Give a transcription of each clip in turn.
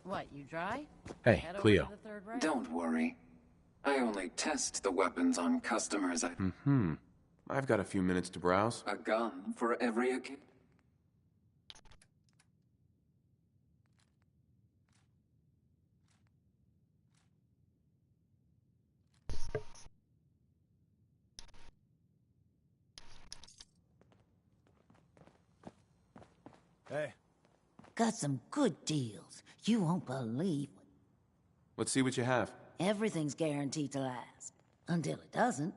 What, you dry? Hey, Head over Cleo. to the third rail. Don't worry. I only test the weapons on customers. I've got a few minutes to browse. A gun for every occasion. Hey. Got some good deals. You won't believe. Let's see what you have. Everything's guaranteed to last. Until it doesn't.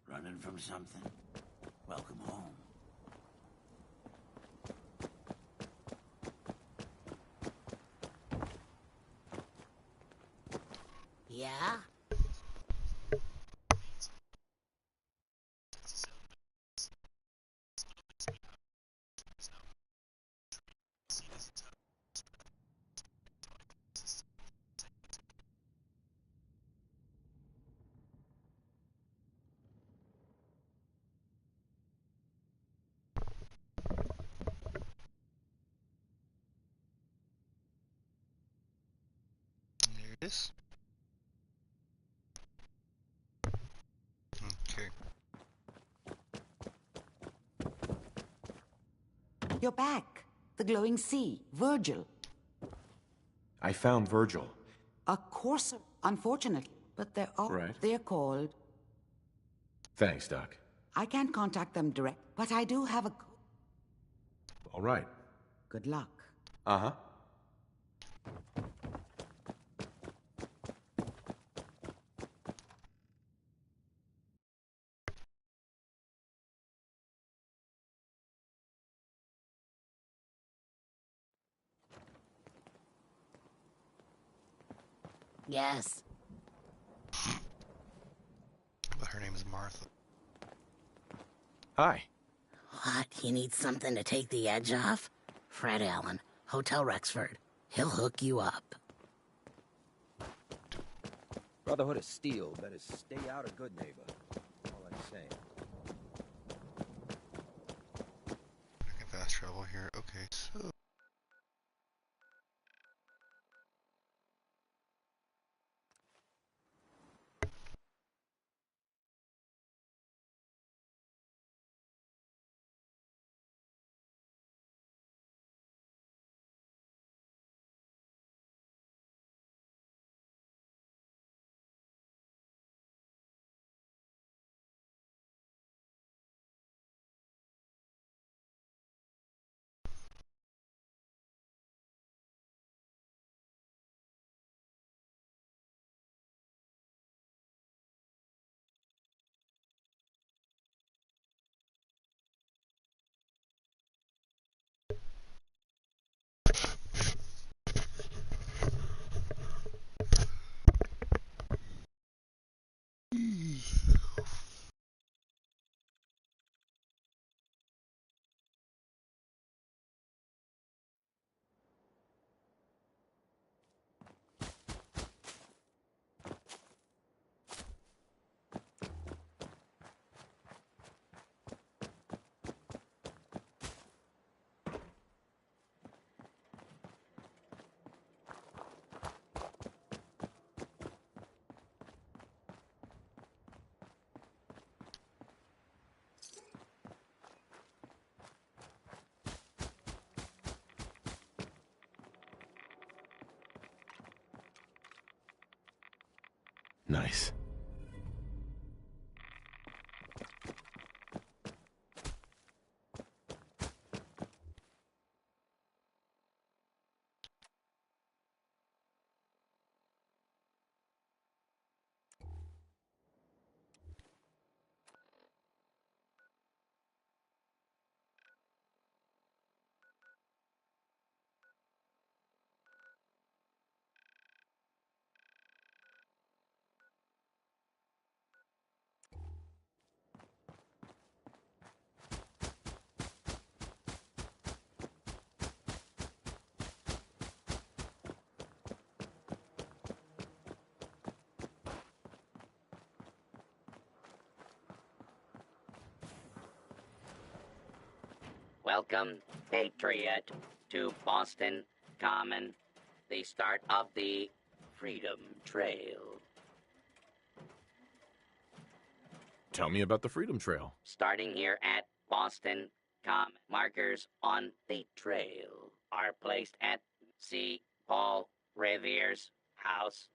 Running from something? Welcome home. Yeah? There it is. Okay. You're back. The glowing sea. Virgil. I found Virgil. A courser, unfortunately. But they're all... Right. They're called... Thanks, Doc. I can't contact them direct, but I do have a... All right. Good luck. Uh-huh. Yes. But her name is Martha. Hi. What? You need something to take the edge off? Fred Allen, Hotel Rexford. He'll hook you up. Brotherhood of Steel better stay out of Good Neighbor. All I'm saying. I can fast travel here. Okay, so Nice. Welcome, Patriot, to Boston Common, the start of the Freedom Trail. Tell me about the Freedom Trail. Starting here at Boston Common, markers on the trail are placed at C. Paul Revere's house.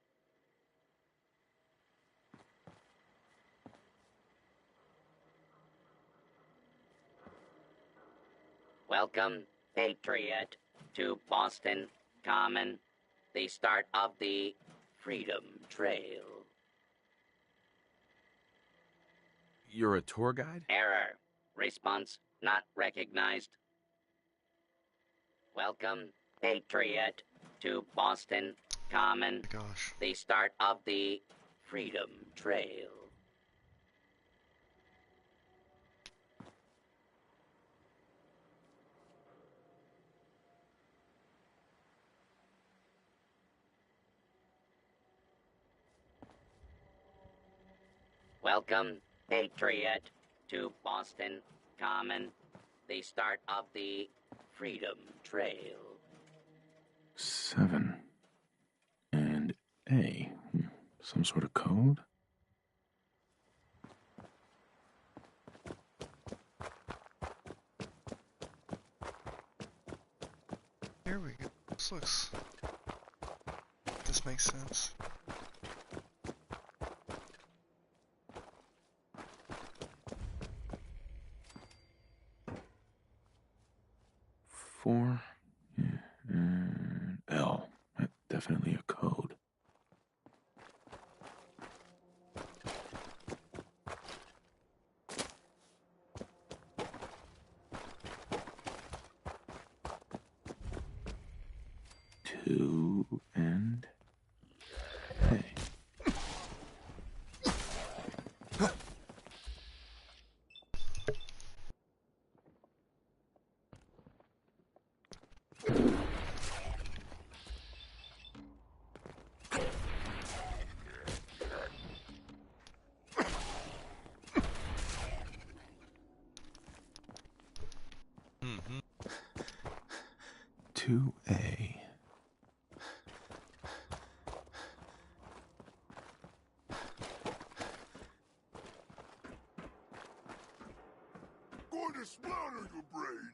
Welcome, Patriot, to Boston Common, the start of the Freedom Trail. You're a tour guide? Error. Response not recognized. Welcome, Patriot, to Boston Common, Gosh. the start of the Freedom Trail. Welcome, Patriot, to Boston Common, the start of the Freedom Trail. 7 and A. Some sort of code? Here we go. This makes sense. Four. Yeah. And L. That's definitely a code. Two and A. Mm-hmm. 2A. Going to splatter your brains.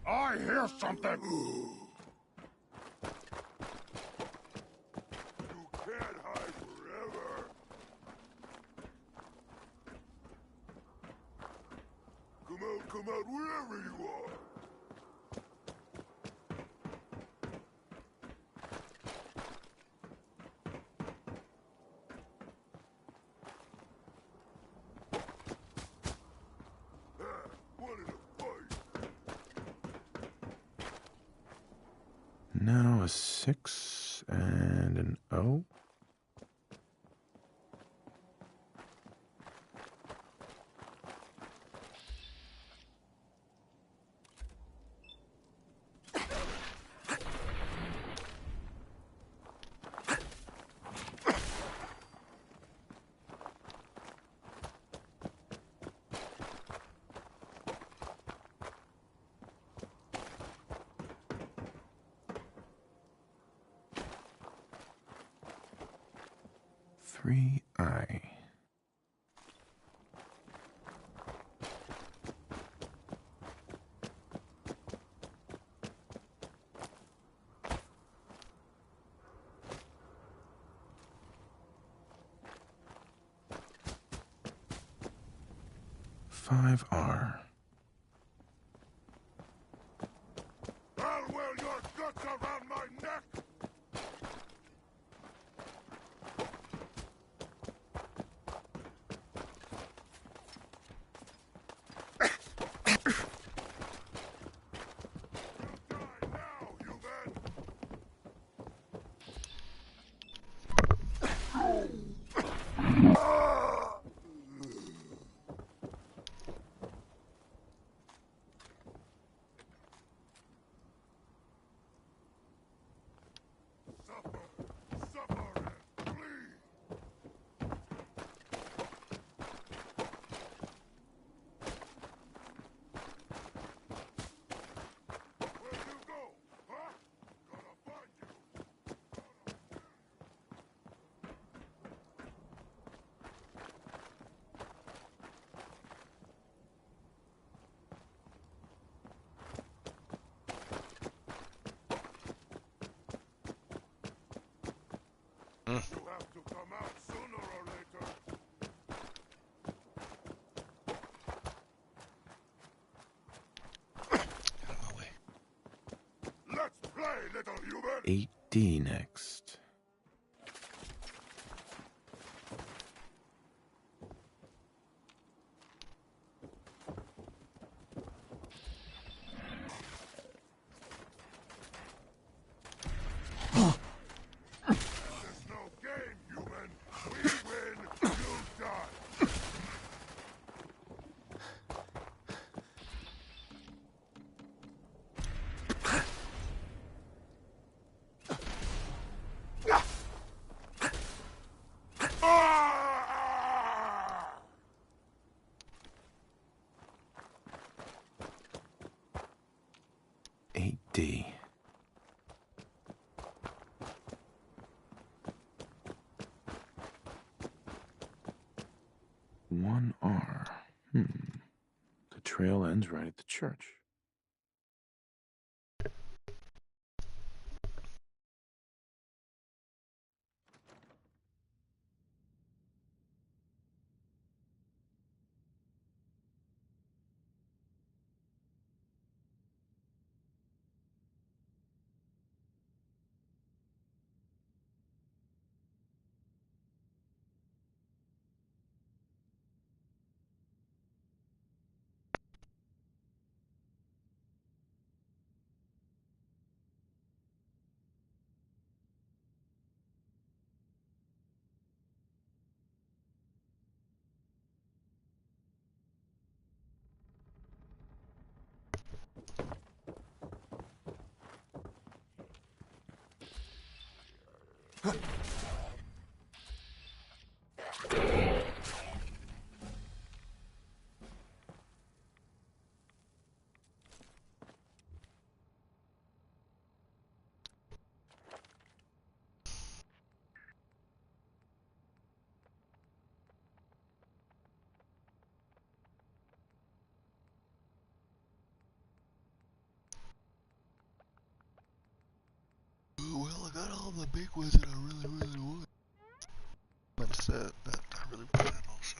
I hear something. You can't hide forever. Come out wherever you are. Wanted a fight. Now a 6 and an O. Three I. 5R. I'll wear your guts around my neck! You'll die now, human! Suffer! Suffer and bleed! Where'd you go? Huh? Gonna find you! You have to come out sooner or later. Out of my way. Let's play, little human! 8D next. There's no game, human. We win, you die. Ah! 8D. One R. The trail ends right at the church. Well, I got all the big ones that I really want. But that I really wanted also.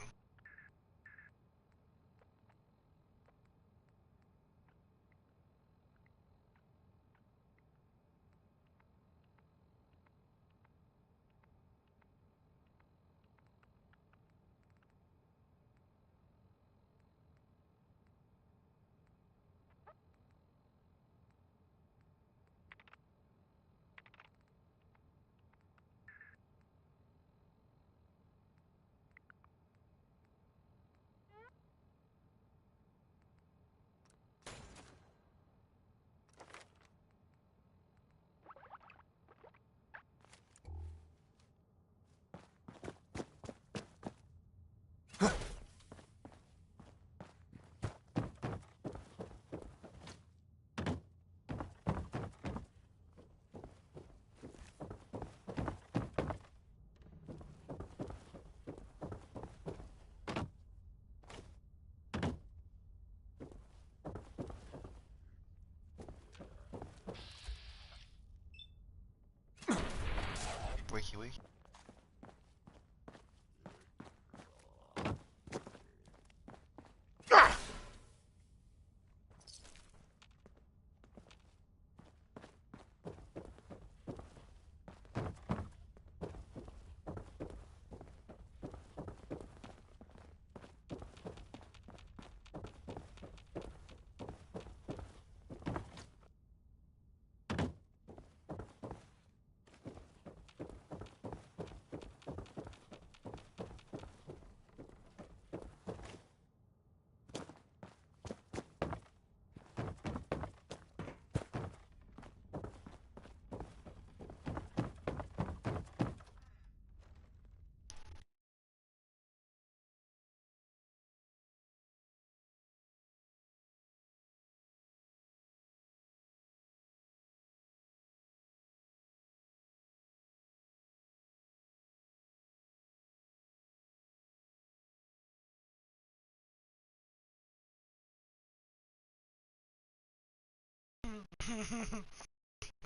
That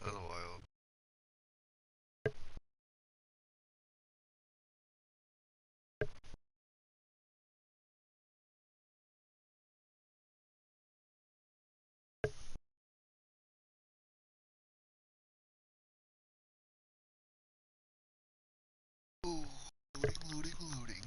was wild. Ooh, loading.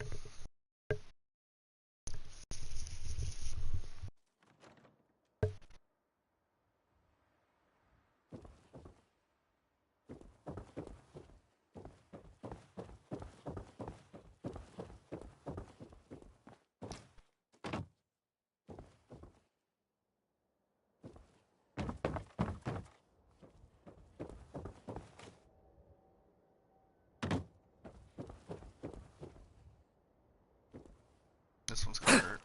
This one's gonna hurt.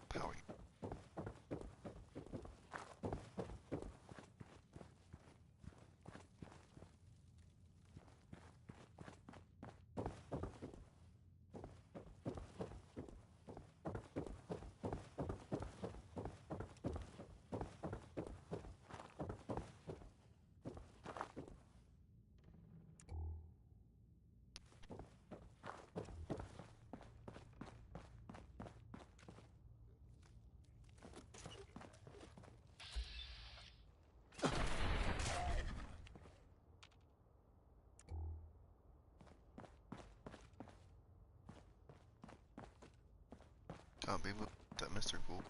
Power. Oh, baby, that Mr. Cool.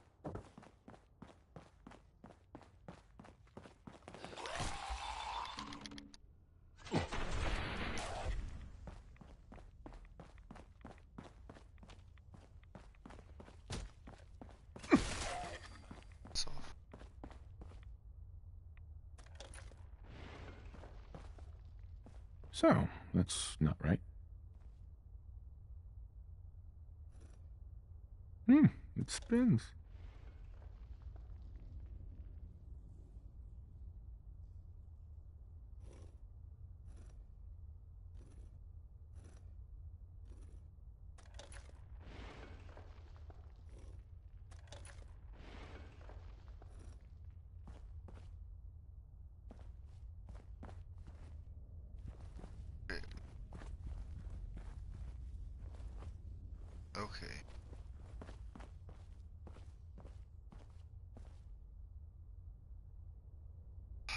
It's off. So, that's not right. It spins. Okay.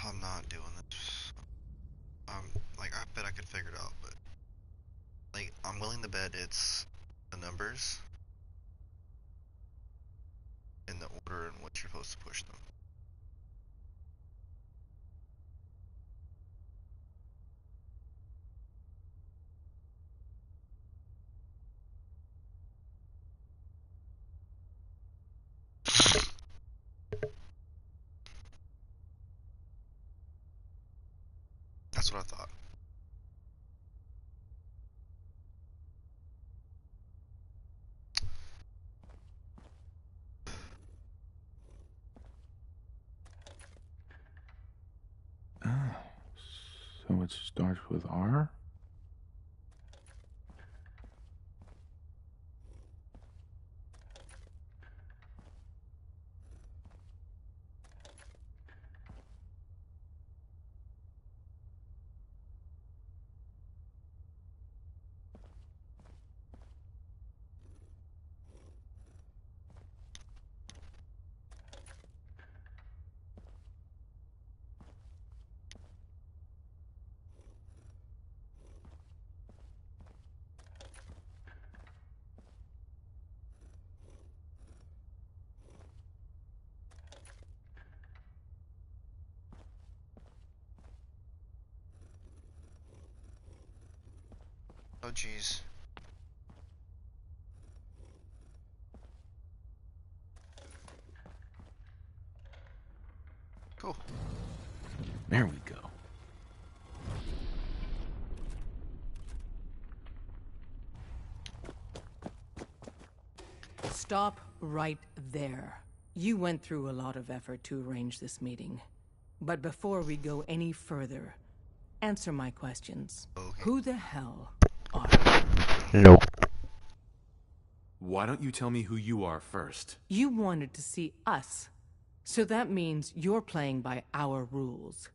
I'm not doing this. Like, I bet I could figure it out, but like, I'm willing to bet it's the numbers in the order in which you're supposed to push them. That's what I thought. Ah, so it starts with R? Oh, jeez. Cool. There we go. Stop right there. You went through a lot of effort to arrange this meeting. But before we go any further, answer my questions. Okay. Who the hell are No. Why don't you tell me who you are first? you? You wanted to see us. So that means you're playing by our rules.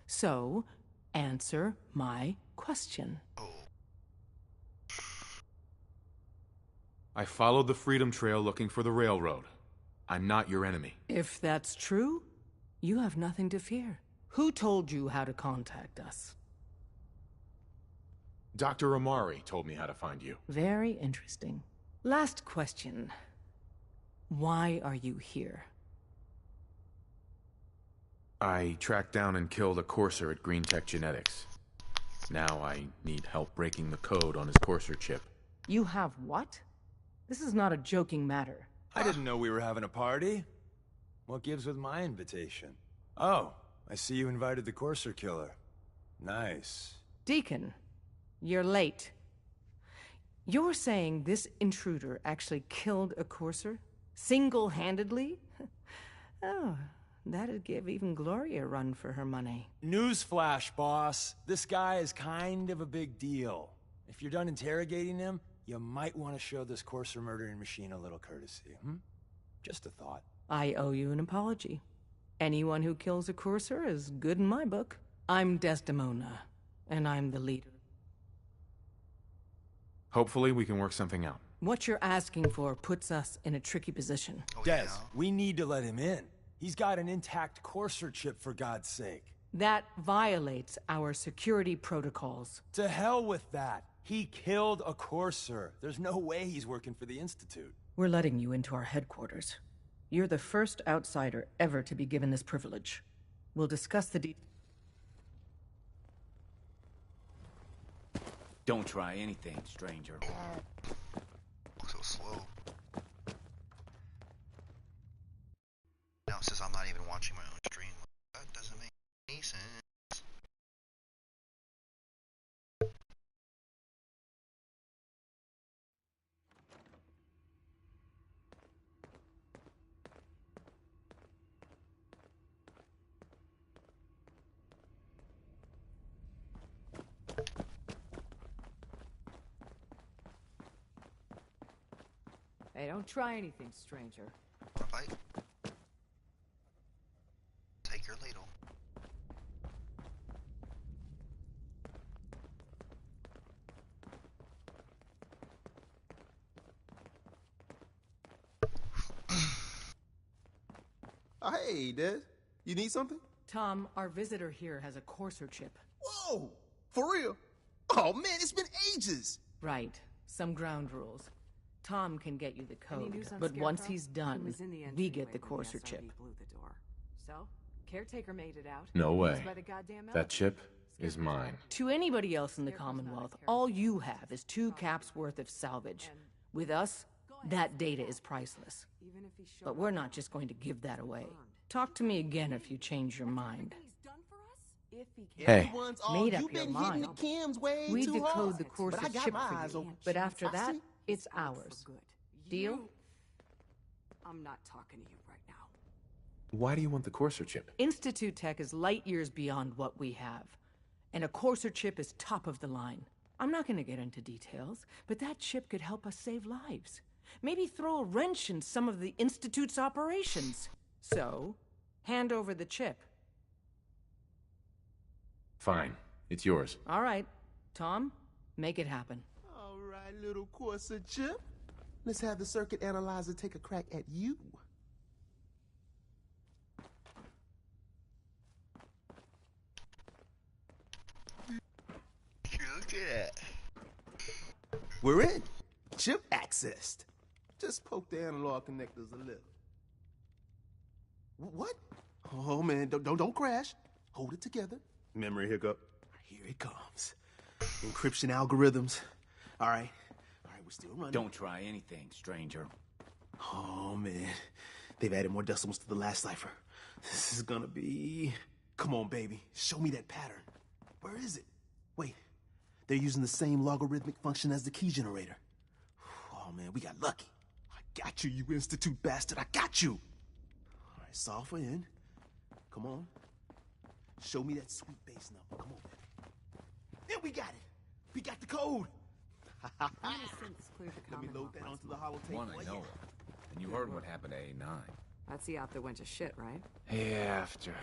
So, answer my question. Oh. I followed the Freedom Trail looking for the railroad. I'm not your enemy. If that's true, you have nothing to fear. Who told you how to contact us? Dr. Amari told me how to find you. Very interesting. Last question. Why are you here? I tracked down and killed a courser at Green Tech Genetics. Now I need help breaking the code on his courser chip. You have what? This is not a joking matter. I didn't know we were having a party. What gives with my invitation? Oh, I see you invited the Courser Killer. Nice. Deacon, you're late. You're saying this intruder actually killed a courser? Single-handedly? Oh, that'd give even Gloria a run for her money. Newsflash, boss. This guy is kind of a big deal. If you're done interrogating him, you might want to show this Courser murdering machine a little courtesy, Just a thought. I owe you an apology. Anyone who kills a courser is good in my book. I'm Desdemona, and I'm the leader. Hopefully we can work something out. What you're asking for puts us in a tricky position. Oh, Des, yeah. we need to let him in. He's got an intact Courser chip, for God's sake. That violates our security protocols. To hell with that. He killed a Courser. There's no way he's working for the Institute. We're letting you into our headquarters. You're the first outsider ever to be given this privilege. We'll discuss the details. Don't try anything, stranger. So slow. Now it says I'm not even watching my own stream. That doesn't make any sense. Hey, don't try anything, stranger. Wanna fight? Take your ladle. Hey, Des. You need something? Tom, our visitor here has a courser chip. Whoa! For real? Oh, man, it's been ages! Right. Some ground rules. Tom can get you the code, but once he's done, we get the courser chip. So, caretaker made it out. No way. By the goddamn That chip is mine. To anybody else in the Commonwealth, all you have is 2 caps worth of salvage. With us, that data is priceless. But we're not just going to give that away. Talk to me again if you change your mind. Hey. Made up your mind. We decode the courser chip for you, but after that, it's ours. Deal? I'm not talking to you right now. Why do you want the courser chip? Institute tech is light years beyond what we have. And a courser chip is top of the line. I'm not going to get into details, but that chip could help us save lives. Maybe throw a wrench in some of the Institute's operations. So, hand over the chip. Fine. It's yours. All right. Tom, make it happen. All right, little courser chip. Let's have the circuit analyzer take a crack at you. Look at that. We're in. Chip accessed. Just poke the analog connectors a little. What? Oh man, don't crash. Hold it together. Memory hiccup. Here it comes. Encryption algorithms. All right, we're still running. Don't try anything, stranger. Oh man, They've added more decimals to the last cipher. This is gonna be... Come on, baby. Show me that pattern. Where is it? Wait. They're using the same logarithmic function as the key generator. Oh, man, we got lucky. I got you, you Institute bastard. I got you. All right, solve for n. Come on. Show me that sweet base number. Come on, baby. Then we got it. We got the code. Let me load that onto the holotape. One I know of. And you heard what happened to A9. That's the yacht that went to shit, right? Yeah, after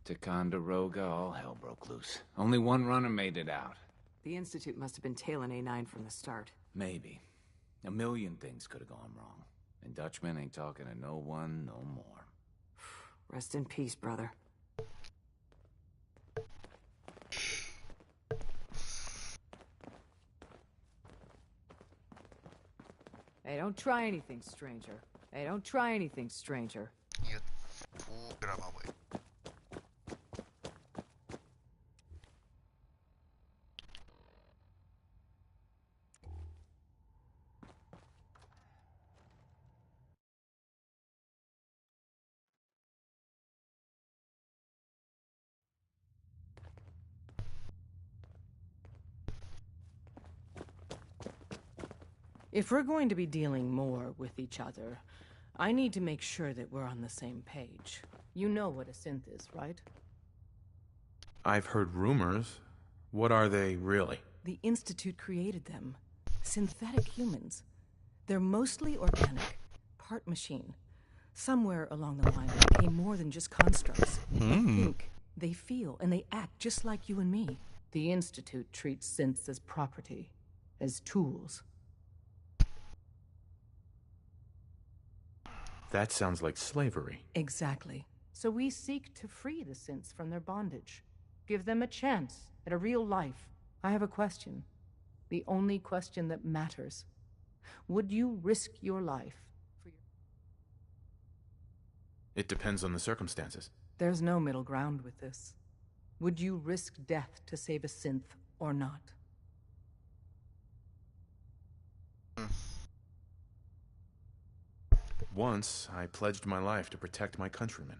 Ticonderoga, all hell broke loose. Only one runner made it out. The Institute must have been tailing A9 from the start. Maybe. A million things could have gone wrong. And Dutchman ain't talking to no one no more. Rest in peace, brother. Hey, don't try anything, stranger. Hey, don't try anything, stranger. You fool, get out of my way. If we're going to be dealing more with each other, I need to make sure that we're on the same page. You know what a synth is, right? I've heard rumors. What are they really? The Institute created them. Synthetic humans. They're mostly organic, part machine. Somewhere along the line, they became more than just constructs. They think, they feel, and they act just like you and me. The Institute treats synths as property, as tools. That sounds like slavery. Exactly. So we seek to free the synths from their bondage. Give them a chance at a real life. I have a question. The only question that matters. Would you risk your life for your... It depends on the circumstances. There's no middle ground with this. Would you risk death to save a synth or not? Once, I pledged my life to protect my countrymen.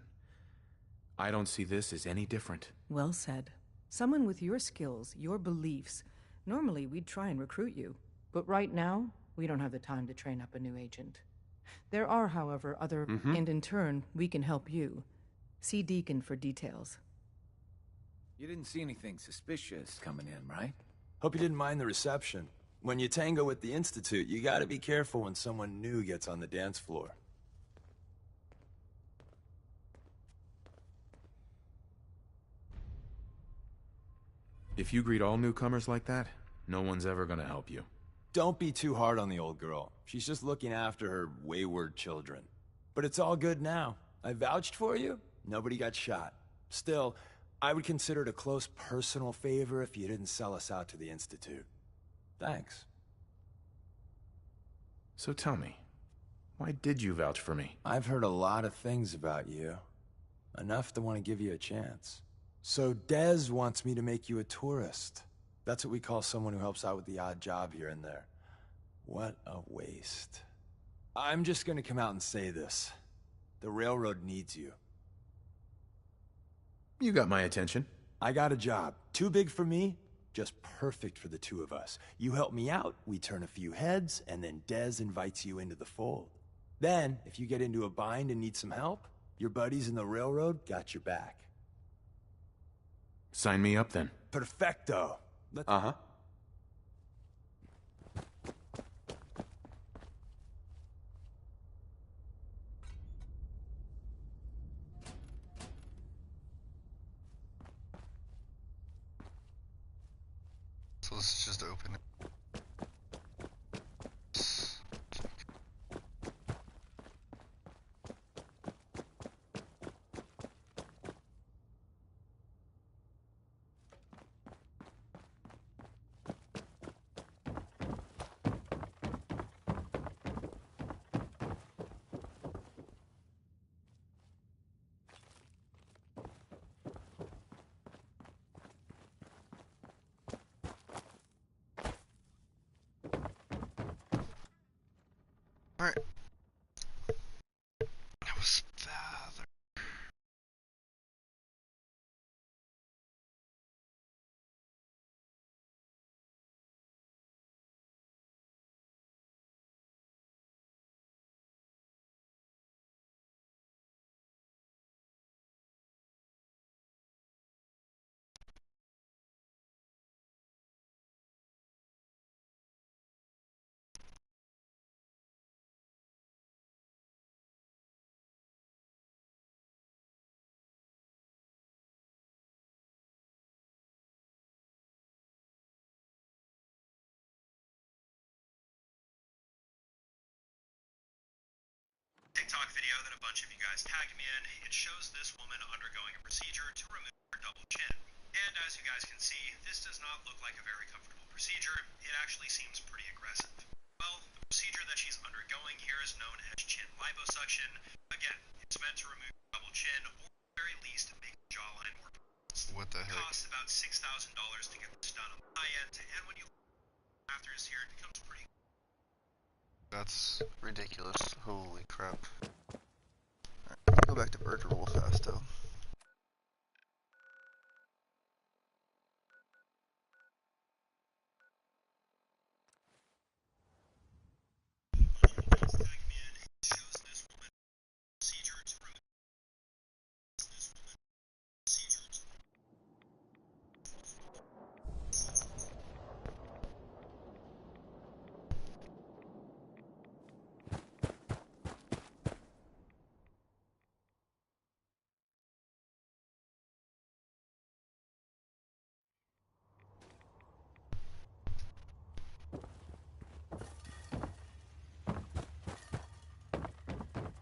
I don't see this as any different. Well said. Someone with your skills, your beliefs. Normally, we'd try and recruit you. But right now, we don't have the time to train up a new agent. There are, however, other... And in turn, we can help you. See Deacon for details. You didn't see anything suspicious coming in, right? Hope you didn't mind the reception. When you tango with the Institute, you gotta be careful when someone new gets on the dance floor. If you greet all newcomers like that, no one's ever gonna help you. Don't be too hard on the old girl. She's just looking after her wayward children. But it's all good now. I vouched for you. Nobody got shot. Still, I would consider it a close personal favor if you didn't sell us out to the Institute. Thanks. So tell me, why did you vouch for me? I've heard a lot of things about you. Enough to want to give you a chance. So Dez wants me to make you a tourist. That's what we call someone who helps out with the odd job here and there. What a waste. I'm just gonna come out and say this. The railroad needs you. You got my attention. I got a job. Too big for me, just perfect for the two of us. You help me out, we turn a few heads, and then Dez invites you into the fold. Then, if you get into a bind and need some help, your buddies in the railroad got your back. Sign me up then. Perfecto. Uh-huh. So let's just open it. Alright. That was TikTok video that a bunch of you guys tagged me in. It shows this woman undergoing a procedure to remove her double chin. And as you guys can see, this does not look like a very comfortable procedure. It actually seems pretty aggressive. Well, the procedure that she's undergoing here is known as chin liposuction. Again, it's meant to remove your double chin, or at the very least, make the jawline more pronounced. What the heck? It costs about $6,000 to get this done on the high end, and when you after is here, it becomes pretty. That's ridiculous. Holy crap. Alright, let me go back to Virgil real fast though.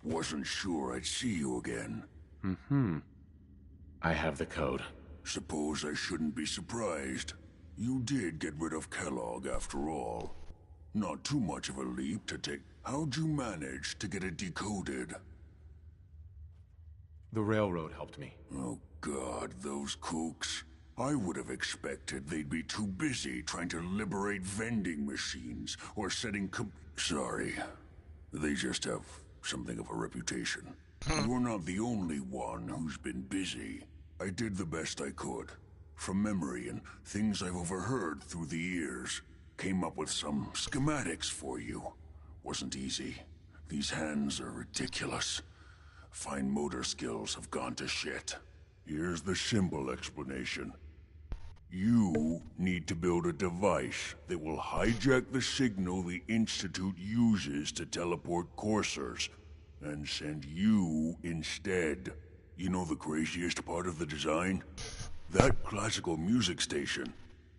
Wasn't sure I'd see you again. I have the code. Suppose I shouldn't be surprised. You did get rid of Kellogg after all. Not too much of a leap to take. How'd you manage to get it decoded? The railroad helped me. Oh God, those kooks. I would have expected they'd be too busy trying to liberate vending machines or setting Sorry. They just have something of a reputation. You're not the only one who's been busy. I did the best I could. From memory and things I've overheard through the years. Came up with some schematics for you. Wasn't easy. These hands are ridiculous. Fine motor skills have gone to shit. Here's the simple explanation. You need to build a device that will hijack the signal the Institute uses to teleport coursers, and send you instead. You know the craziest part of the design? That classical music station.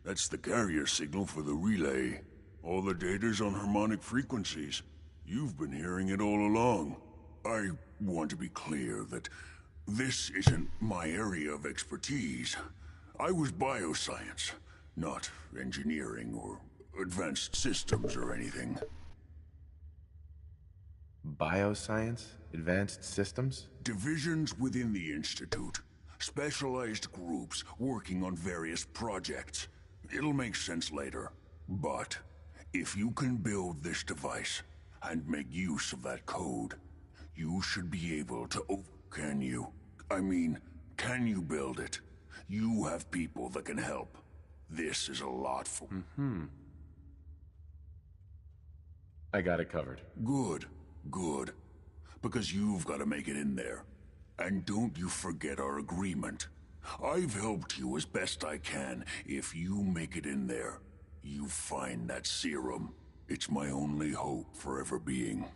That's the carrier signal for the relay. All the data's on harmonic frequencies. You've been hearing it all along. I want to be clear that this isn't my area of expertise. I was bioscience, not engineering or advanced systems or anything. Bioscience? Advanced systems? Divisions within the Institute. Specialized groups working on various projects. It'll make sense later. But if you can build this device and make use of that code, you should be able to can you? I mean, can you build it? You have people that can help. This is a lot for... I got it covered. Good. Good. Because you've got to make it in there. And don't you forget our agreement. I've helped you as best I can. If you make it in there, you find that serum. It's my only hope for ever being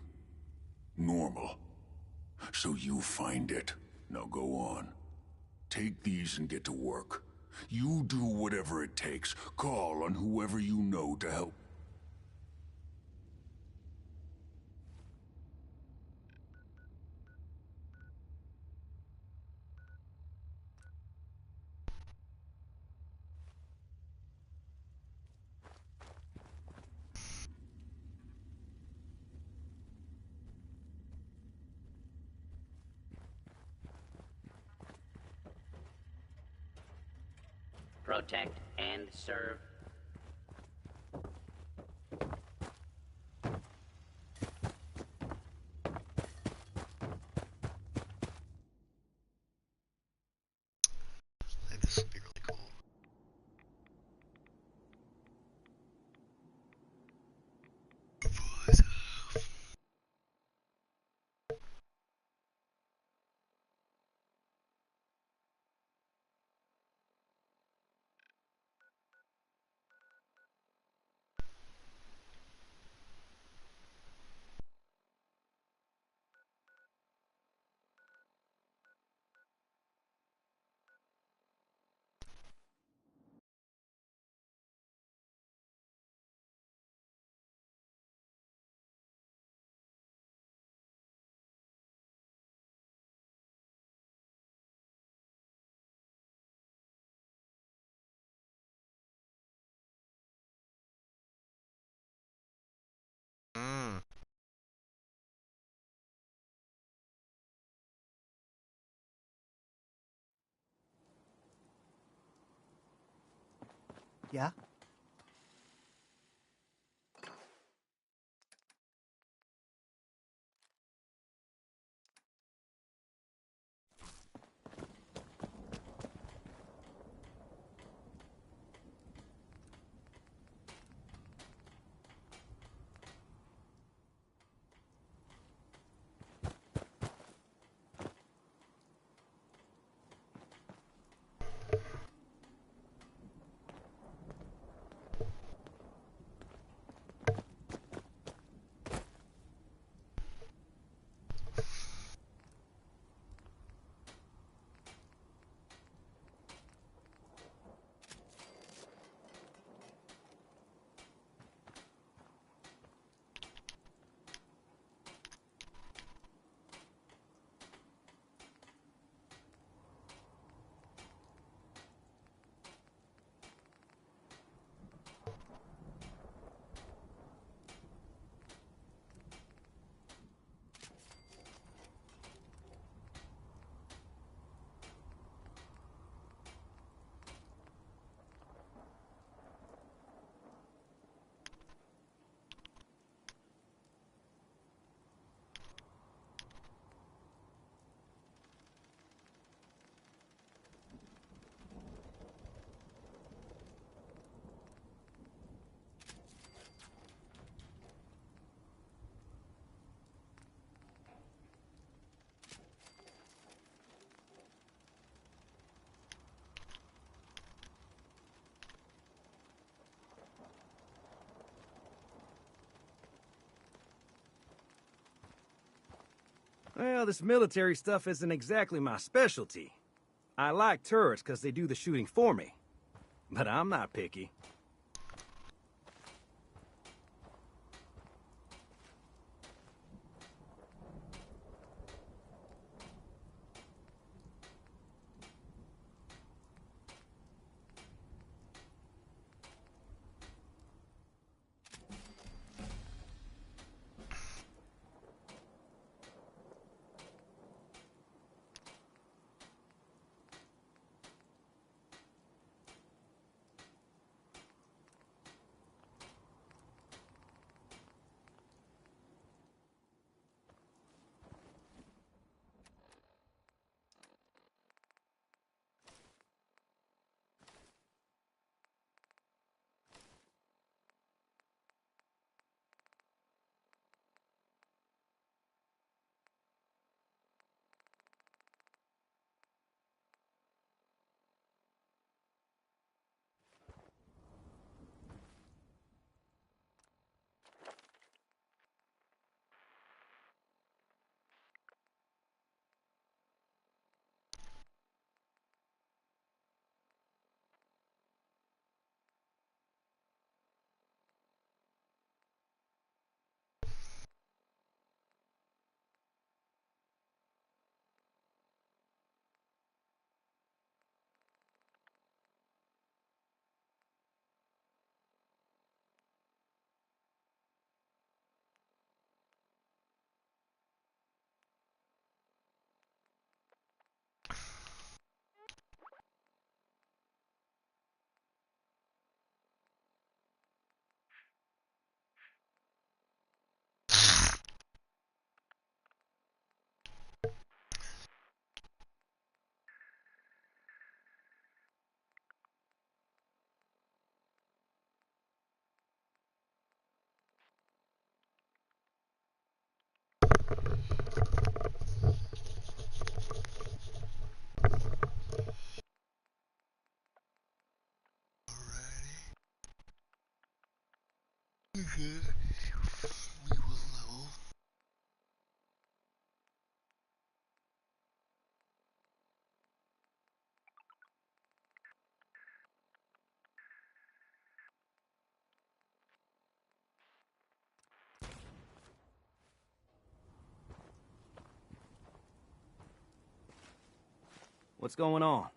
normal. So you find it. Now go on. Take these and get to work. You do whatever it takes. Call on whoever you know to help. Protect and serve. I think this would be really cool. Yeah? Well, this military stuff isn't exactly my specialty. I like turrets because they do the shooting for me. But I'm not picky. Good. We will level. What's going on?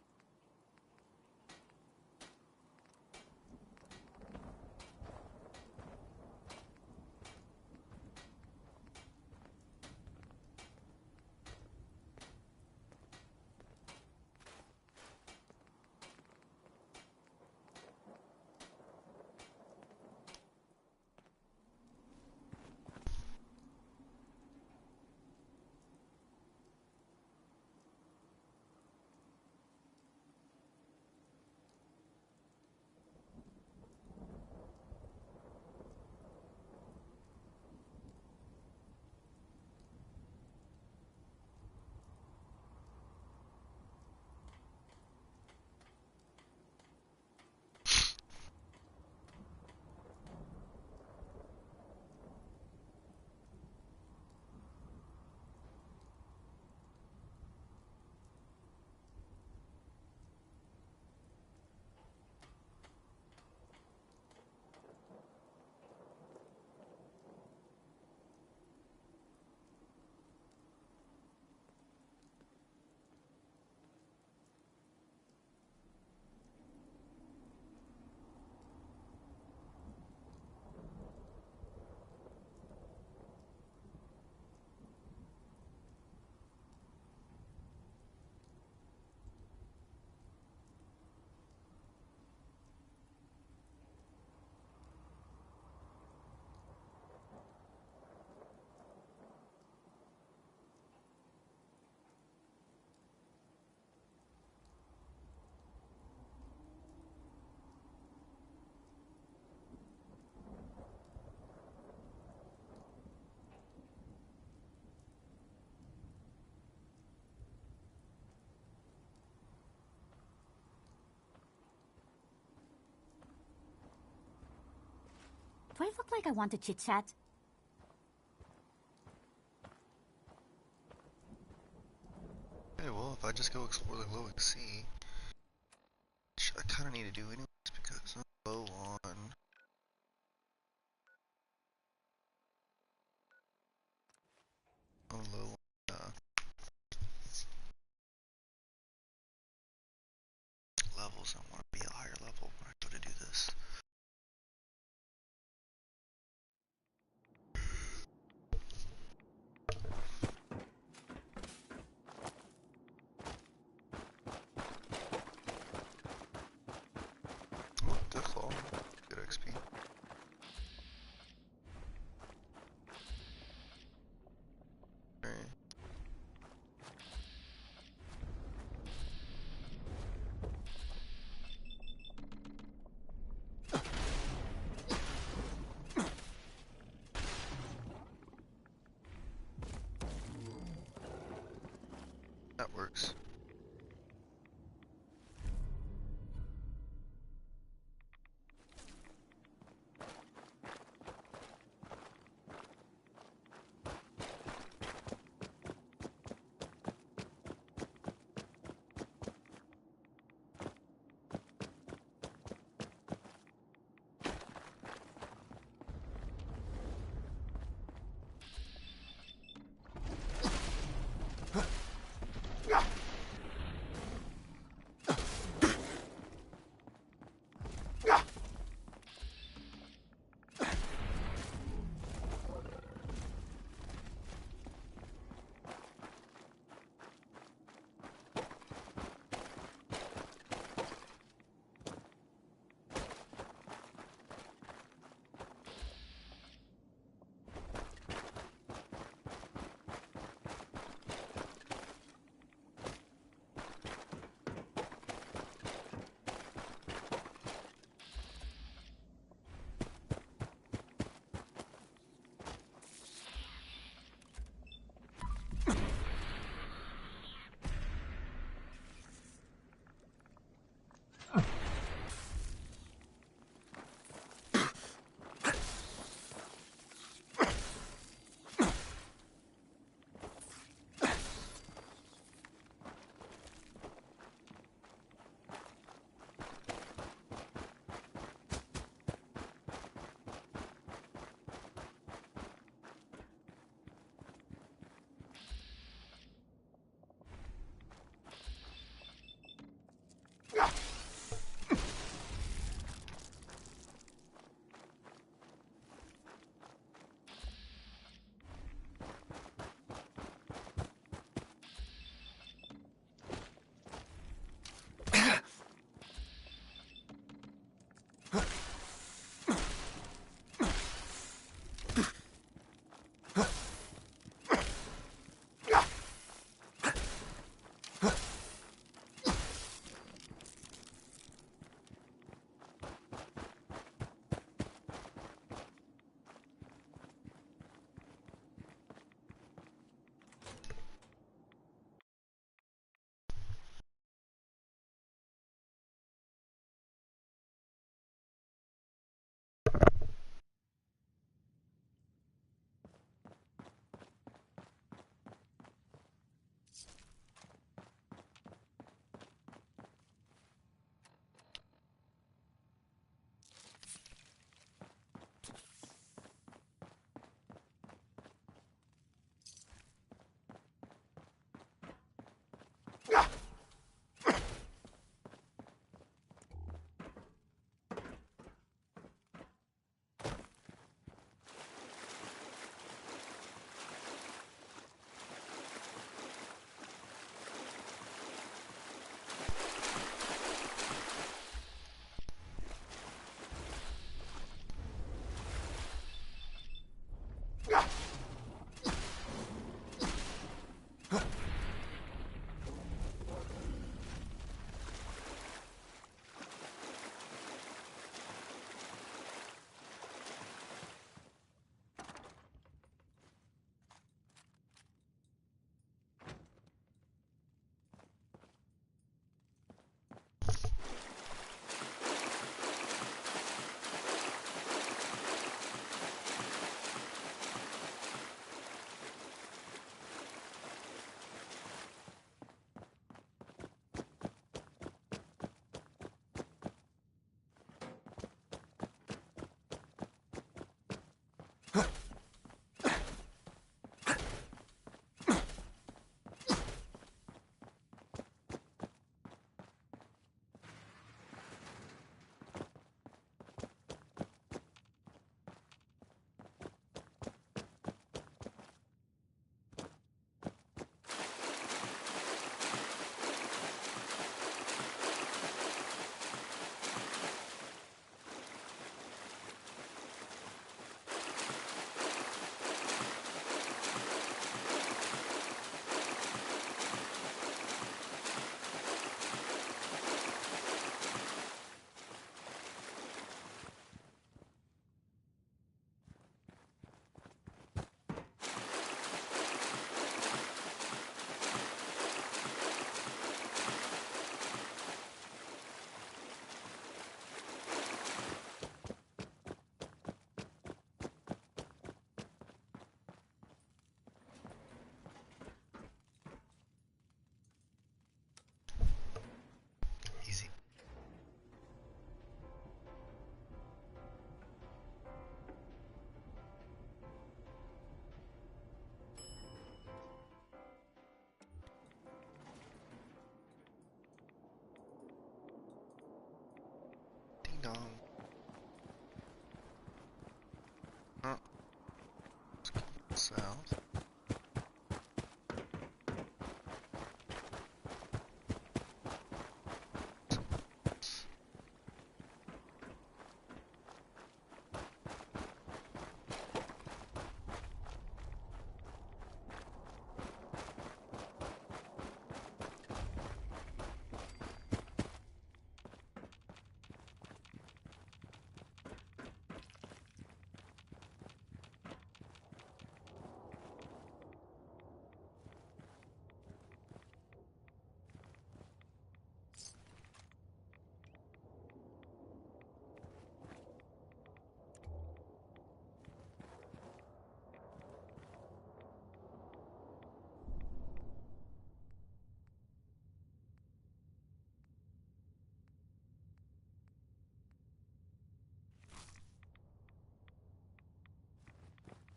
I look like I want to chit-chat? Okay, well, if I just go explore the glowing sea, which I kind of need to do anyways because I'm low on. I'm low on levels. I want to be a higher level when I go to do this. Oh, Deathclaw. Good XP. Alright. That works.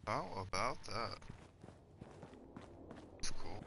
How about that? That's cool.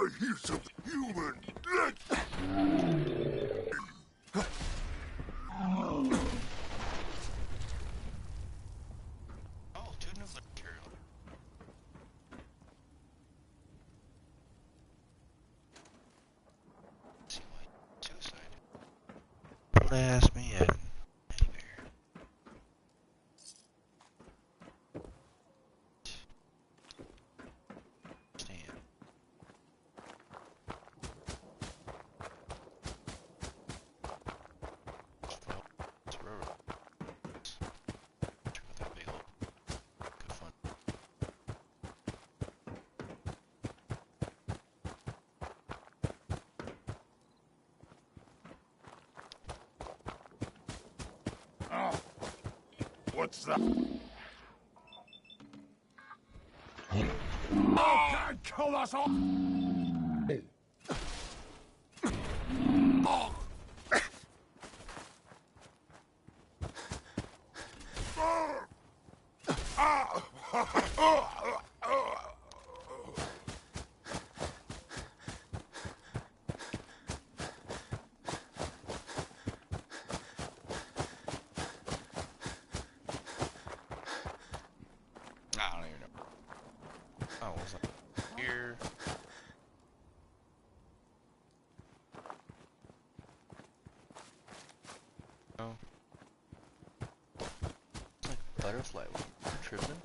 I hear something human. Oh, two nuclear material. See why suicide. Don't ask me yet. What's that? Oh, God, kill us all! Oh. I don't even know. Oh, was that here? Oh. It's like butterfly. I'm tripping.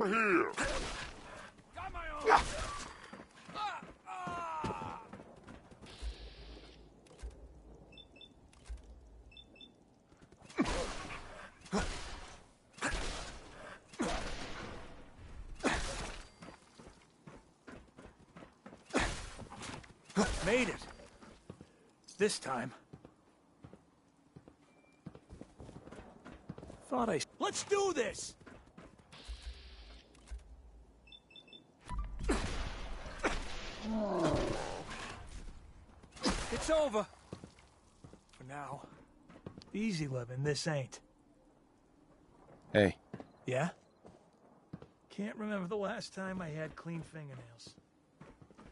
Over here! Got my own! Made it. This time. Thought I... Let's do this! It's over. For now. Easy living, this ain't. Hey. Yeah? Can't remember the last time I had clean fingernails.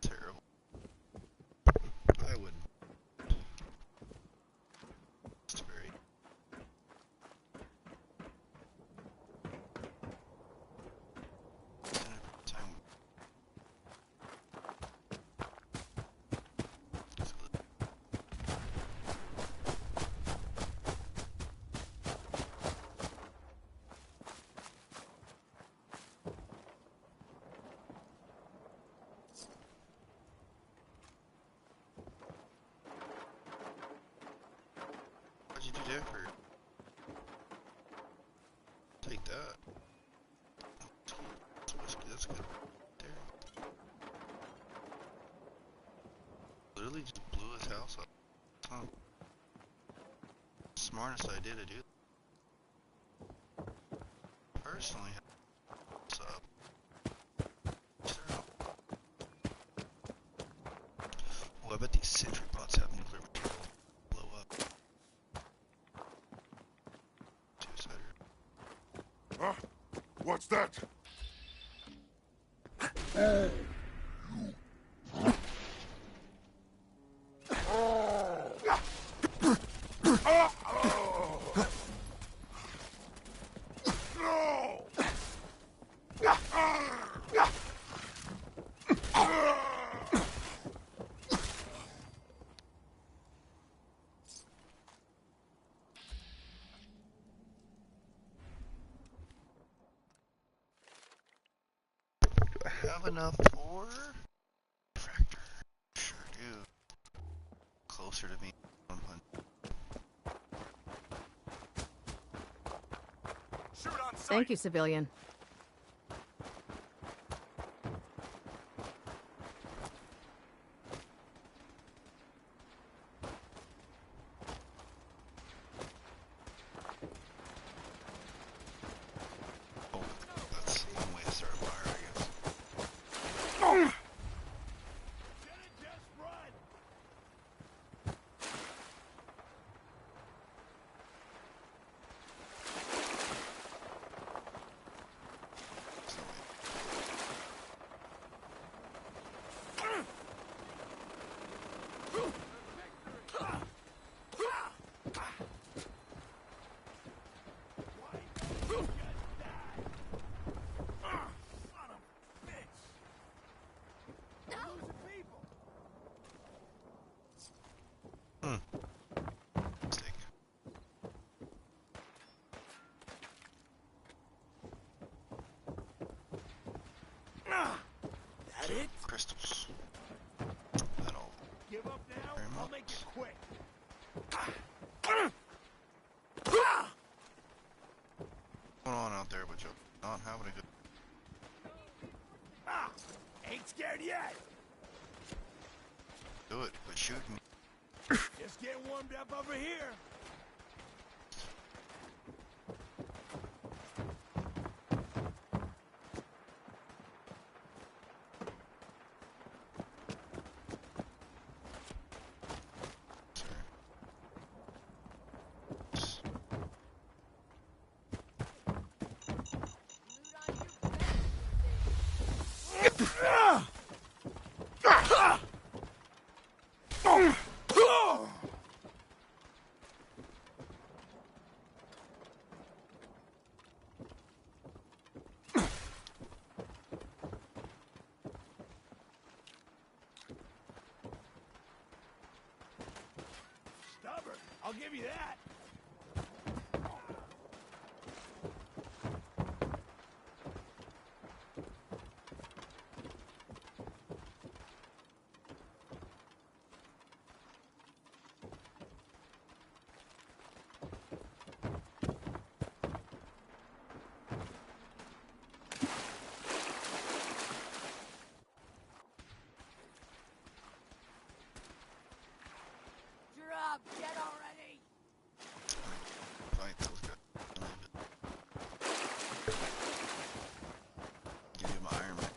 Terrible. I wouldn't. It's very... Time. What'd you do different? Take that. That's whiskey, that's good. There. Literally just blew his house up. Huh. Smartest idea to do. Personally, what's up? Oh, I bet these sentry bots have nuclear material to blow up. Huh? What's that? Do I have enough for fractor? Sure do. Closer to me. 100. Thank you, civilian. Oh, that's one way to start a fire, I guess. That it? Crystals. That'll Give up now? very I'll much. make it quick. What's going on out there, but you're not having a good... Ain't scared yet. Do it, but shoot me. Just getting warmed up over here. Stubborn, I'll give you that. job! Get already! Fight those guys. Give him Iron Man.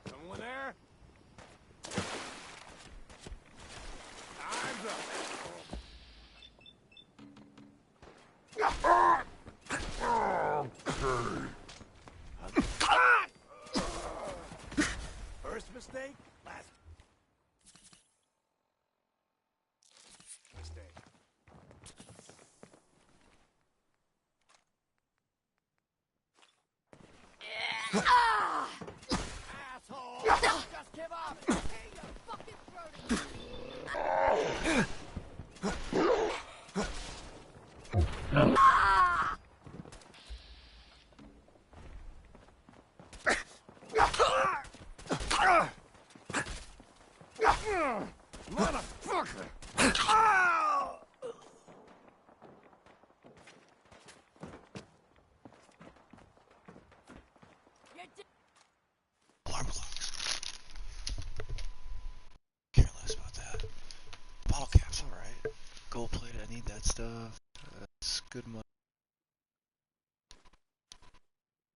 Someone there? Time's up. First mistake, last mistake. Asshole! Just give up! Hey, you fucking Motherfucker! Alarm clocks. Careless about that. Bottle caps, alright. Gold plate, I need that stuff. That's good money.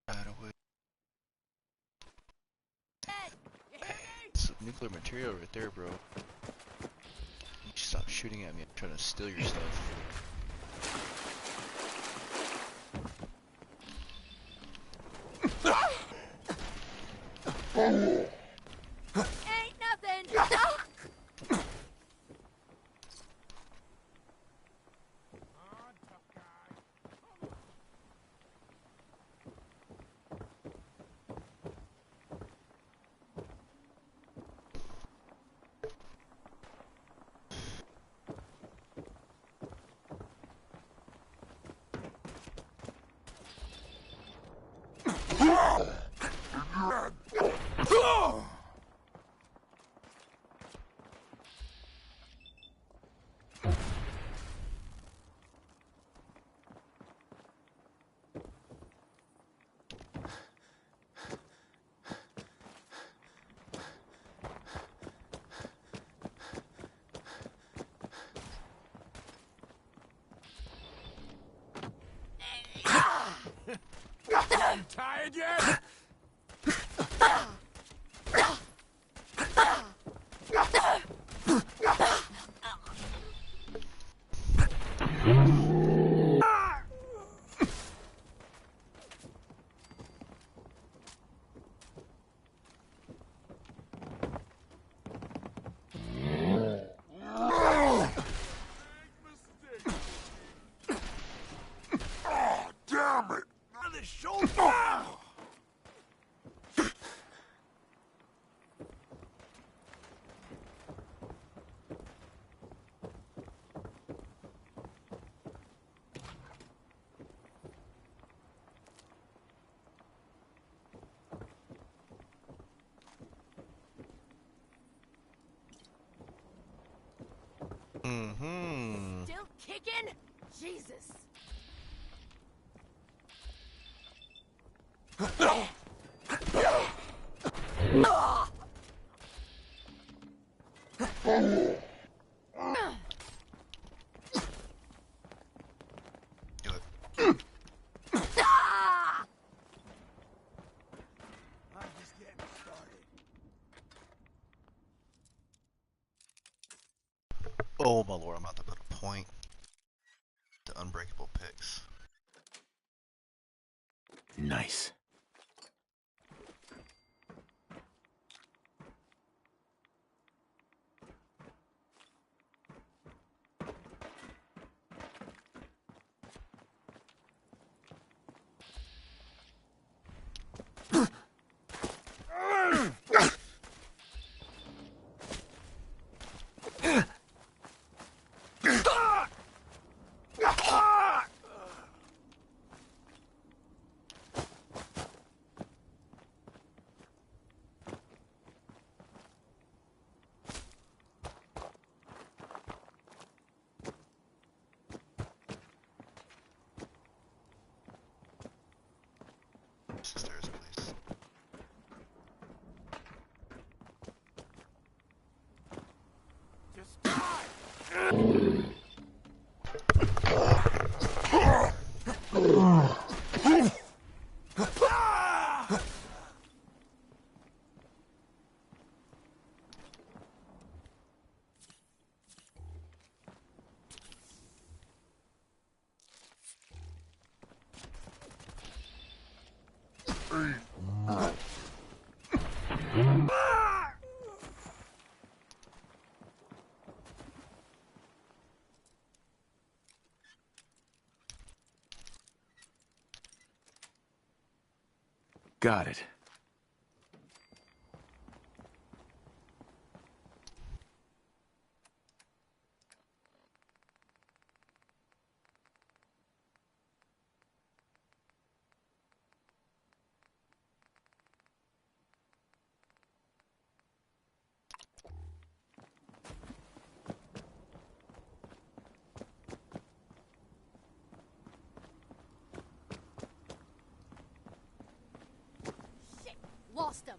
Right away. Hey, some nuclear material right there, bro. You should stop shooting at me. I'm trying to steal your stuff. Ain't nothing! You tired yet? Damn it! On the shoulder! Mm-hmm. Still kicking? Jesus. Do it. I'm just getting started. Oh my lord, I'm about to put a point to unbreakable picks. Nice. Got it. Shit, lost him.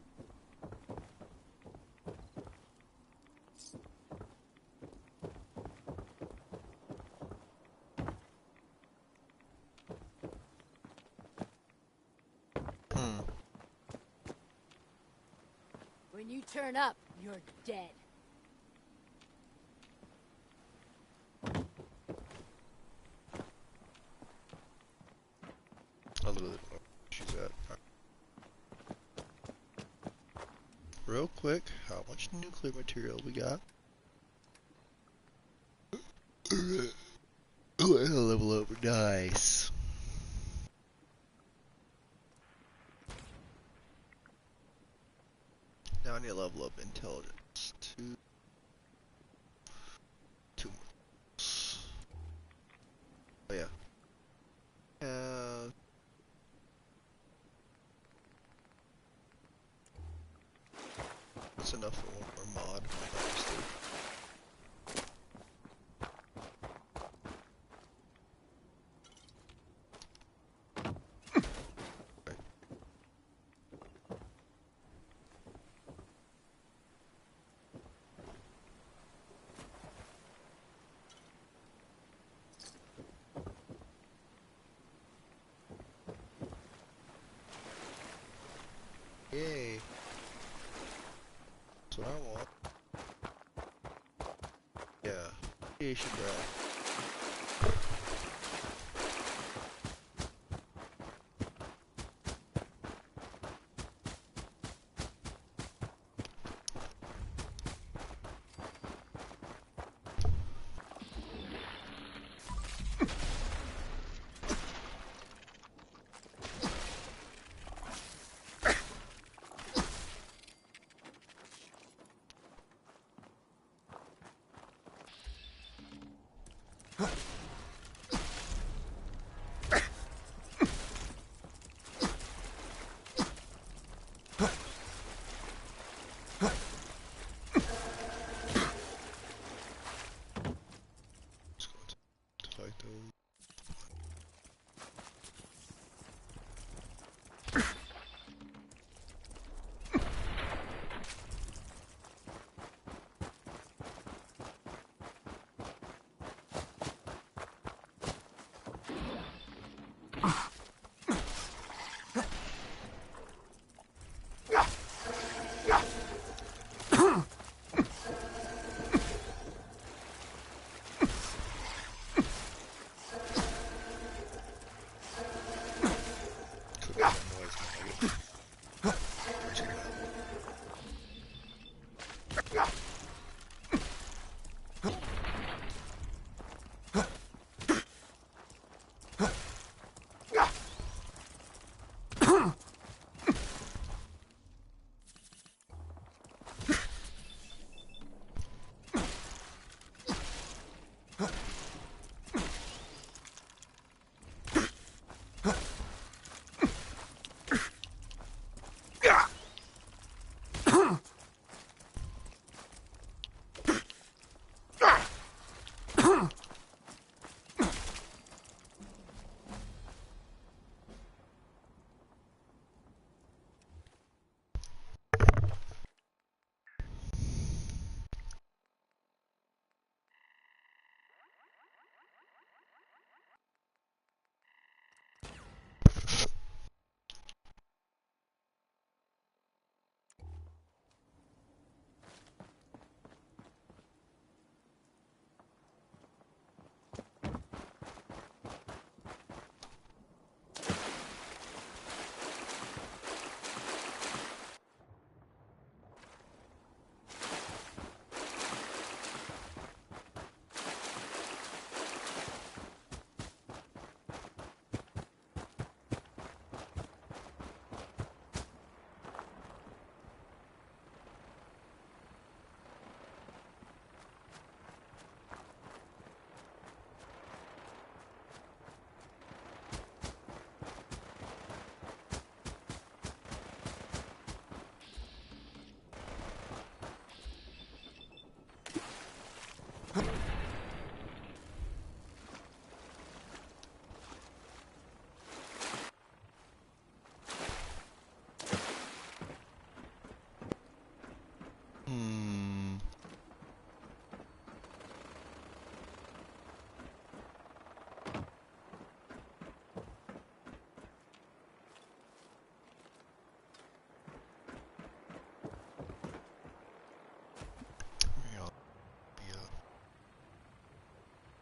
When you turn up, you're dead. I literally don't know where she's at. Real quick, how much nuclear material we got? Level up, nice. Now I need to level up intelligence. Two more. Oh yeah. That's enough for one more mod. Yay. That's what I want. Yeah. Radiation breath.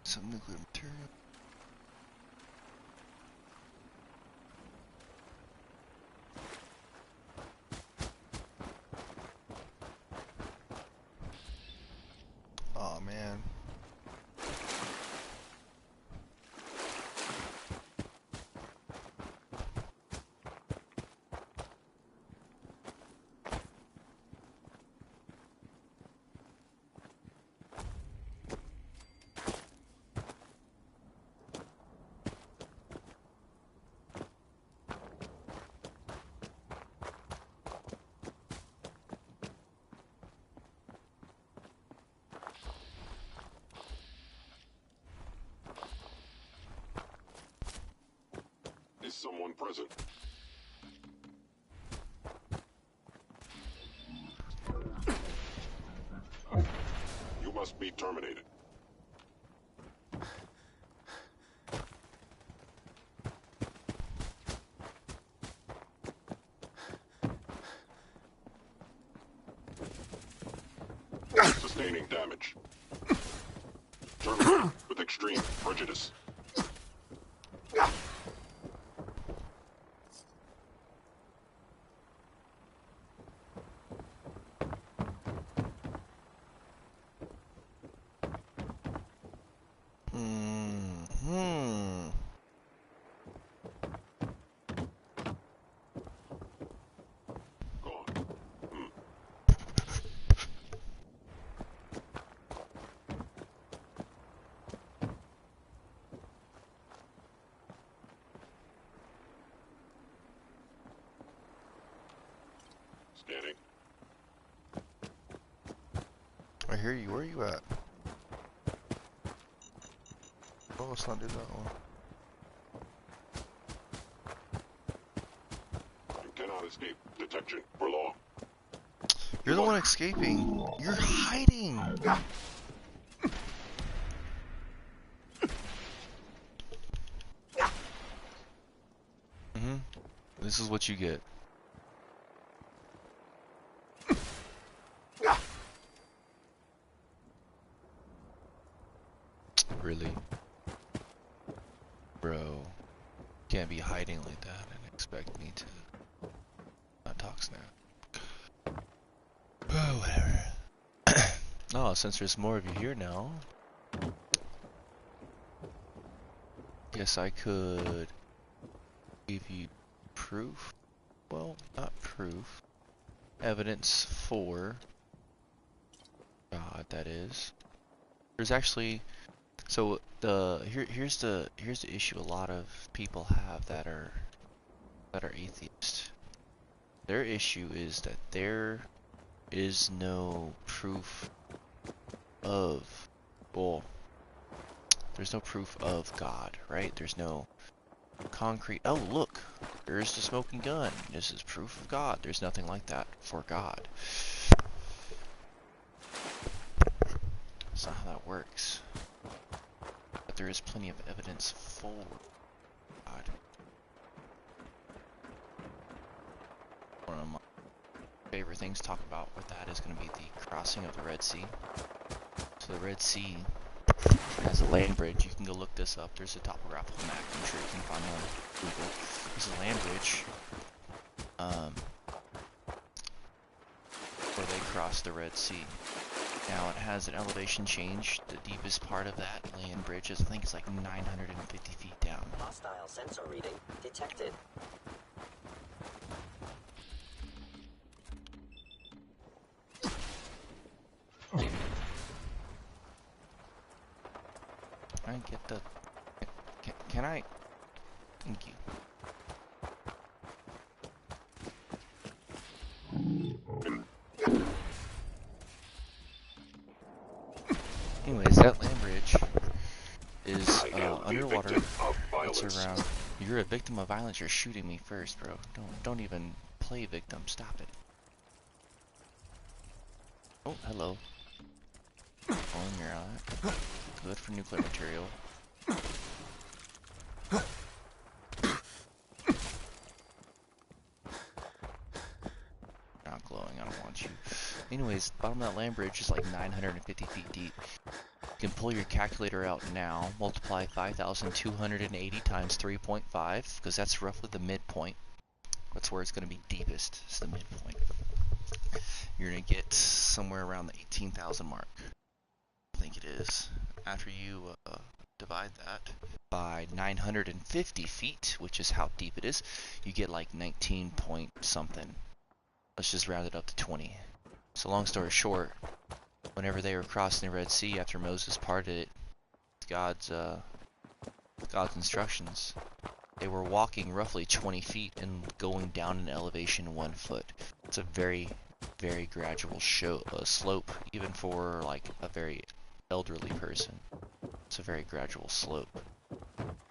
some nuclear material. Oh man. Is someone present? You must be terminated. Sustaining damage. Terminated with extreme prejudice. Scanning. I hear you. Where are you at? Oh, let's not do that one. You cannot escape detection for long. You're the one escaping. You're hiding. This is what you get. Really? Bro. Can't be hiding like that and expect me to not talk snap. Oh, whatever. Oh, since there's more of you here now, guess I could give you proof. Well, not proof. Evidence for God, that is. There's actually, so here's the issue a lot of people have that are atheists. Their issue is that there is no proof of, well, there's no proof of God, right? There's no concrete, oh look, there's the smoking gun, this is proof of God. There's nothing like that for God. That's not how that works. But there is plenty of evidence for God. One of my favorite things to talk about with that is going to be the crossing of the Red Sea. So the Red Sea has a land bridge. You can go look this up. There's a topographical map. I'm sure you can find it on Google. There's a land bridge where they cross the Red Sea. Now it has an elevation change. The deepest part of that land bridge is, I think it's like 950 feet down. Hostile sensor reading detected. I get the... Can I... Thank you. Anyways, that land bridge is underwater. It's around... You're a victim of violence. You're shooting me first, bro. Don't even play victim. Stop it. Oh, hello. Pulling your eye. Good for nuclear material. Not glowing, I don't want you. Anyways, bottom of that land bridge is like 950 feet deep. You can pull your calculator out now, multiply 5,280 times 3.5, because that's roughly the midpoint. That's where it's going to be deepest, it's the midpoint. You're going to get somewhere around the 18,000 mark. I think it is. After you divide that by 950 feet, which is how deep it is, you get like 19 point something. Let's just round it up to 20. So long story short, whenever they were crossing the Red Sea after Moses parted it, God's instructions, they were walking roughly 20 feet and going down in elevation 1 foot. It's a very, very gradual slope, even for like a very elderly person. It's a very gradual slope.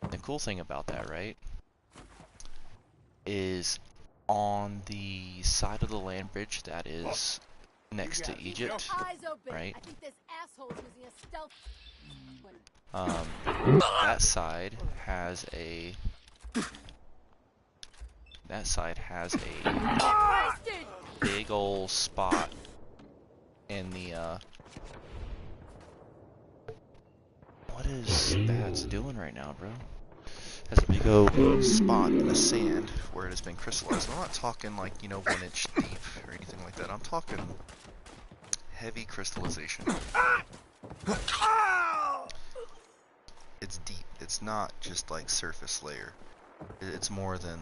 The cool thing about that, right, is on the side of the land bridge that is next to Egypt, right? I think this asshole's using a stealth. That side has a big old spot in the what is Bad's doing right now, bro? Has a big old spot in the sand where it has been crystallized. I'm not talking like, 1 inch deep or anything like that. I'm talking heavy crystallization. It's deep. It's not just like surface layer. It's more than,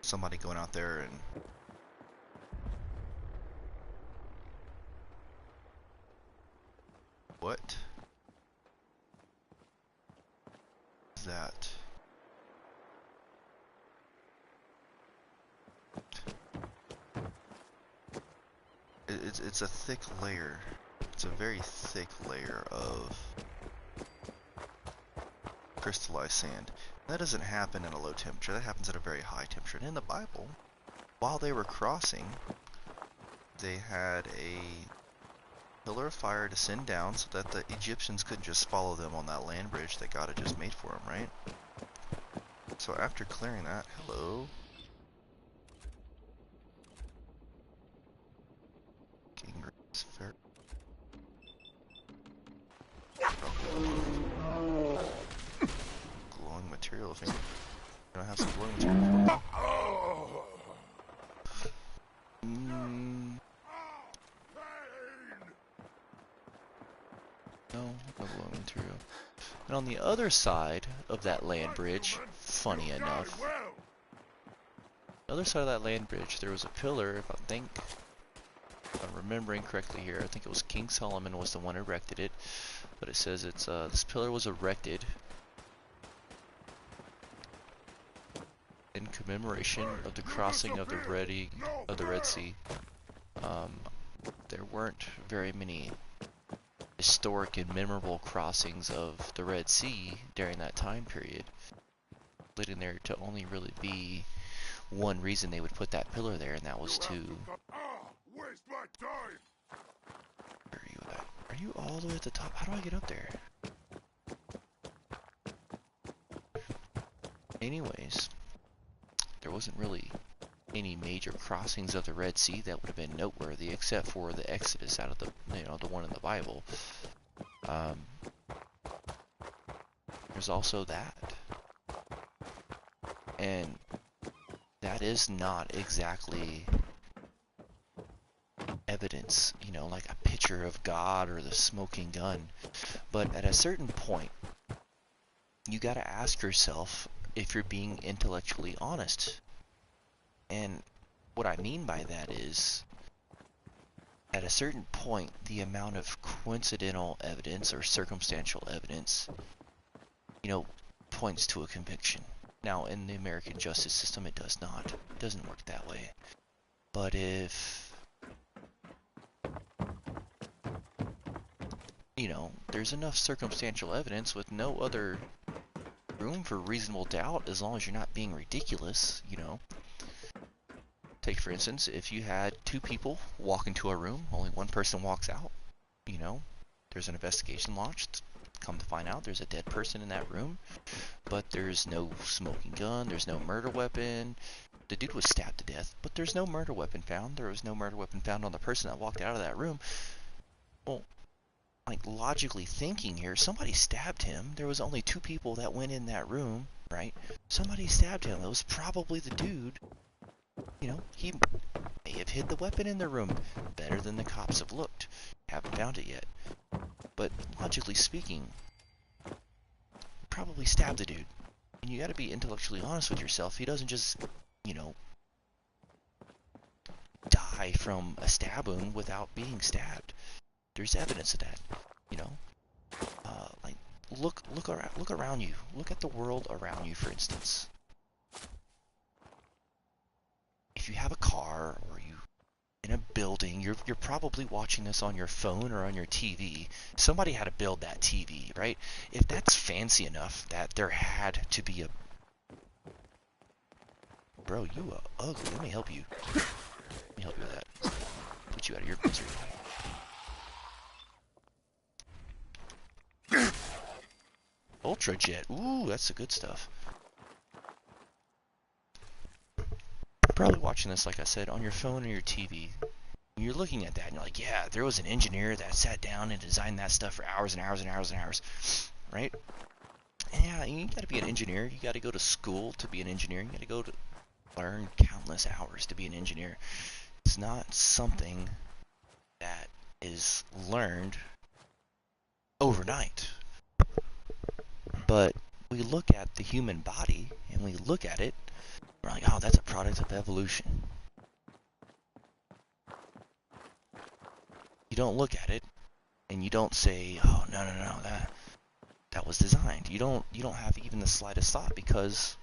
somebody going out there and what is that? It's a thick layer. It's a very thick layer of crystallized sand. That doesn't happen at a low temperature. That happens at a very high temperature. And in the Bible, while they were crossing, they had a pillar of fire descend down so that the Egyptians couldn't just follow them on that land bridge that God had just made for them, right? So after clearing that, hello. King Grace Fair. Glowing material. If you don't have some glowing material. No glowing material. And on the other side of that land bridge, funny enough, the other side of that land bridge, there was a pillar, if I'm remembering correctly here, I think it was King Solomon was the one who erected it, but it says it's this pillar was erected in commemoration of the crossing of the Red Sea. There weren't very many historic and memorable crossings of the Red Sea during that time period, leading there to only really be one reason they would put that pillar there, and that was to... Where are you at? Are you all the way at the top? How do I get up there? Anyways, there wasn't really any major crossings of the Red Sea that would have been noteworthy, except for the Exodus out of the, the one in the Bible. There's also that. And that is not exactly evidence, like a picture of God or the smoking gun. But at a certain point, you gotta ask yourself if you're being intellectually honest. And what I mean by that is, at a certain point, the amount of coincidental evidence or circumstantial evidence, points to a conviction. Now, in the American justice system, it does not. It doesn't work that way. But if, there's enough circumstantial evidence with no other room for reasonable doubt, as long as you're not being ridiculous, Take, for instance, if you had 2 people walk into a room, only one person walks out, there's an investigation launched. Come to find out, there's a dead person in that room, but there's no smoking gun, there's no murder weapon. The dude was stabbed to death, but there's no murder weapon found. There was no murder weapon found on the person that walked out of that room. Well, like logically thinking here, somebody stabbed him. There was only 2 people that went in that room, right? Somebody stabbed him. It was probably the dude. You know, he may have hid the weapon in the room better than the cops have looked. Haven't found it yet. But logically speaking, probably stabbed the dude. And you gotta be intellectually honest with yourself. He doesn't just, you know, die from a stab wound without being stabbed. There's evidence of that, you know. Like look around you. Look at the world around you, for instance. If you have a car or you in a building, you're probably watching this on your phone or on your TV. Somebody had to build that TV, right? If that's fancy enough that there had to be a... Bro, you are ugly. Let me help you. Let me help you with that. Put you out of your misery. Ultra Jet. Ooh, that's the good stuff. Probably watching this, like I said, on your phone or your TV. When you're looking at that and you're like, yeah, there was an engineer that sat down and designed that stuff for hours and hours and hours and hours, right? And yeah, you gotta be an engineer. You gotta go to school to be an engineer. You gotta go to learn countless hours to be an engineer. It's not something that is learned overnight. But we look at the human body and we look at it, we're like, oh, that's a product of evolution. You don't look at it and you don't say, oh, no, that was designed. You don't have even the slightest thought, because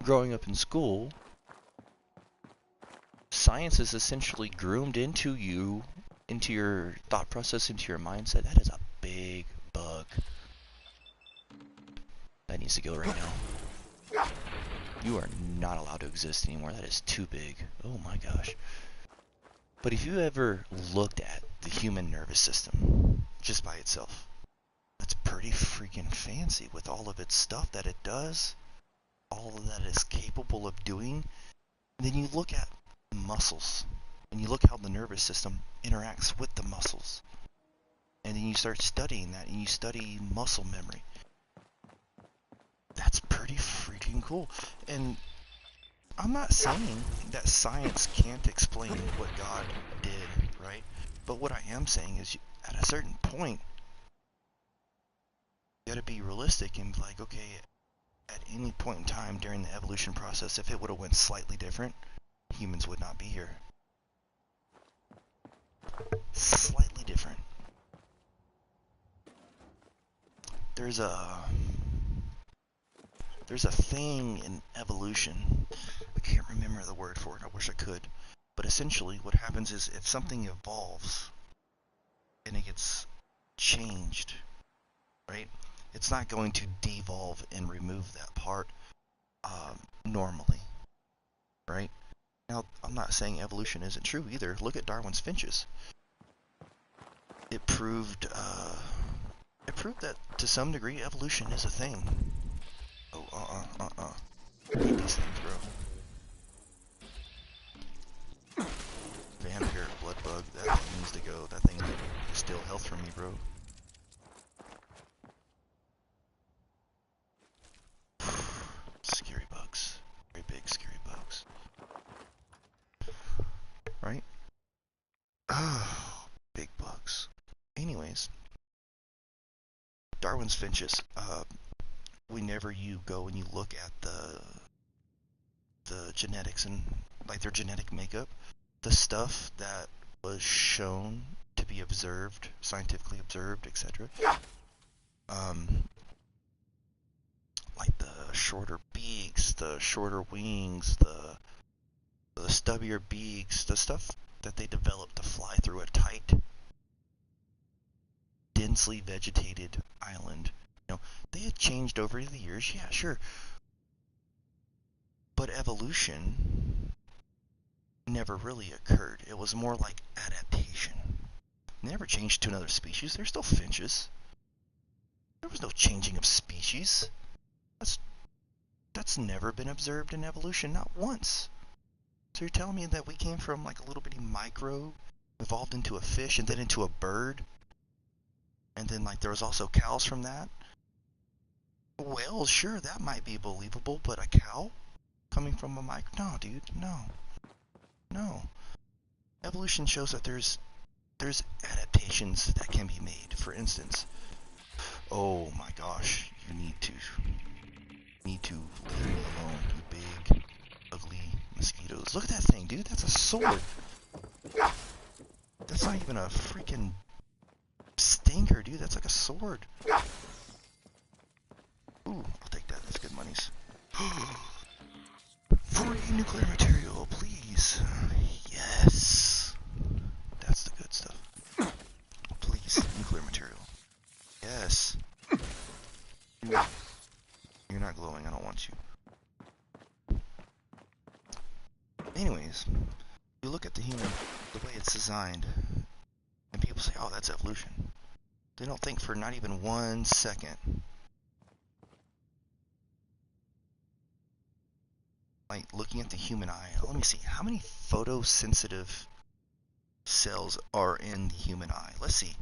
growing up in school, science is essentially groomed into you, into your thought process, into your mindset. That is a big bug. That needs to go right now. You are not allowed to exist anymore. That is too big. Oh my gosh. But if you ever looked at the human nervous system just by itself, that's pretty freaking fancy with all of its stuff that it does, all of that it's capable of doing. And then you look at muscles, and you look how the nervous system interacts with the muscles. And then you start studying that, and you study muscle memory. That's pretty freaking cool. And I'm not saying that science can't explain what God did, right? But what I am saying is, at a certain point, you gotta be realistic and be like, okay, at any point in time during the evolution process, if it would have went slightly different, humans would not be here. Slightly different. There's a thing in evolution, I can't remember the word for it, I wish I could, but essentially what happens is if something evolves and it gets changed, right, it's not going to devolve and remove that part normally, right? Now, I'm not saying evolution isn't true either. Look at Darwin's finches. It proved that to some degree evolution is a thing. Oh, I hate these things, bro. Vampire, blood bug, that thing needs to go. That thing needs to steal health from me, bro. Scary bugs. Very big scary bugs. Right? Oh, big bugs. Anyways, Darwin's finches. Whenever you go and you look at the genetics and like their genetic makeup, the stuff that was shown to be observed, scientifically observed, etc. Like the shorter beaks, the shorter wings, the stubbier beaks, the stuff that they developed to fly through a tight, densely vegetated island. You know, they had changed over the years, yeah, sure. But evolution never really occurred. It was more like adaptation. They never changed to another species. They're still finches. There was no changing of species. That's never been observed in evolution, not once. So you're telling me that we came from like a little bitty microbe, evolved into a fish, and then into a bird? And then like there was also cows from that. Well, sure, that might be believable, but a cow coming from a mic? No, dude, no. No. Evolution shows that there's adaptations that can be made. For instance, oh my gosh, you need to leave me alone, you big, ugly mosquitoes. Look at that thing, dude, that's a sword. That's not even a freaking stinger, dude, that's like a sword. Ooh, I'll take that, that's good monies. Free nuclear material, please. Yes. That's the good stuff. Please, nuclear material. Yes. You're not glowing, I don't want you. Anyways, you look at the human, the way it's designed, and people say, oh, that's evolution. They don't think for not even 1 second. Like, looking at the human eye, let me see, how many photosensitive cells are in the human eye? Let's see.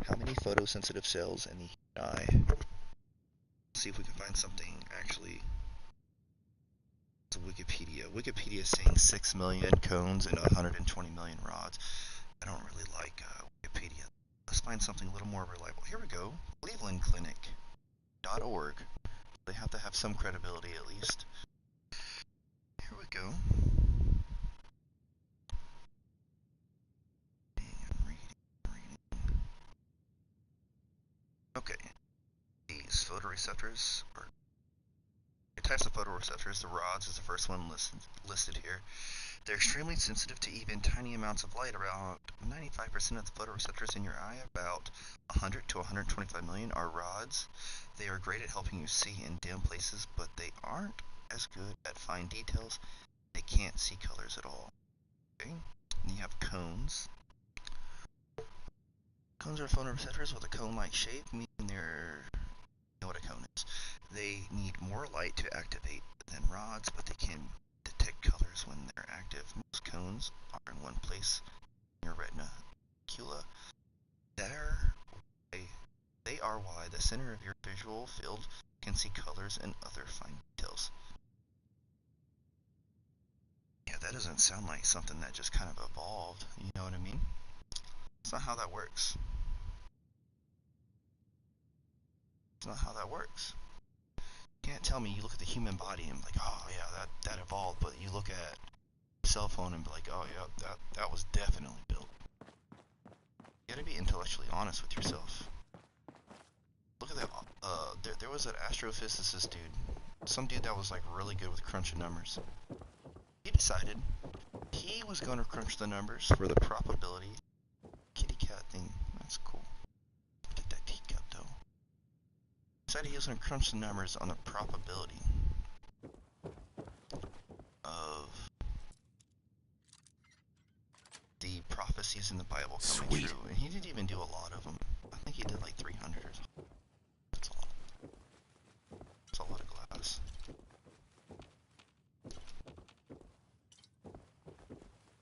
How many photosensitive cells in the human eye? Let's see if we can find something actually. It's Wikipedia. Wikipedia is saying 6 million cones and 120 million rods. I don't really like Wikipedia. Let's find something a little more reliable. Here we go. ClevelandClinic.org. They have to have some credibility at least. Here we go. Reading. Okay. These photoreceptors are types of photoreceptors. The rods is the first one listed here. They're extremely sensitive to even tiny amounts of light. Around 95% of the photoreceptors in your eye, about 100 to 125 million, are rods. They are great at helping you see in dim places, but they aren't as good at fine details. They can't see colors at all. Okay? And you have cones. Cones are photoreceptors with a cone-like shape, meaning they're... You know what a cone is. They need more light to activate than rods, but they can detect colors when they're active. Most cones are in one place in your retina macula. They are why the center of your visual field can see colors and other fine details. Yeah, that doesn't sound like something that just kind of evolved, you know what I mean? It's not how that works. It's not how that works. You can't tell me you look at the human body and be like, oh yeah, that evolved, but you look at a cell phone and be like, oh yeah, that was definitely built. You gotta be intellectually honest with yourself. Look at that, there was an astrophysicist dude, some dude that was like really good with crunching numbers. He decided he was going to crunch the numbers for the probability. Kitty cat thing, that's cool. Take that teacup though. Decided he was going to crunch the numbers on the probability of the prophecies in the Bible coming true. And he didn't even do a lot of them. I think he did like 300 or something. That's a lot. That's a lot of glass.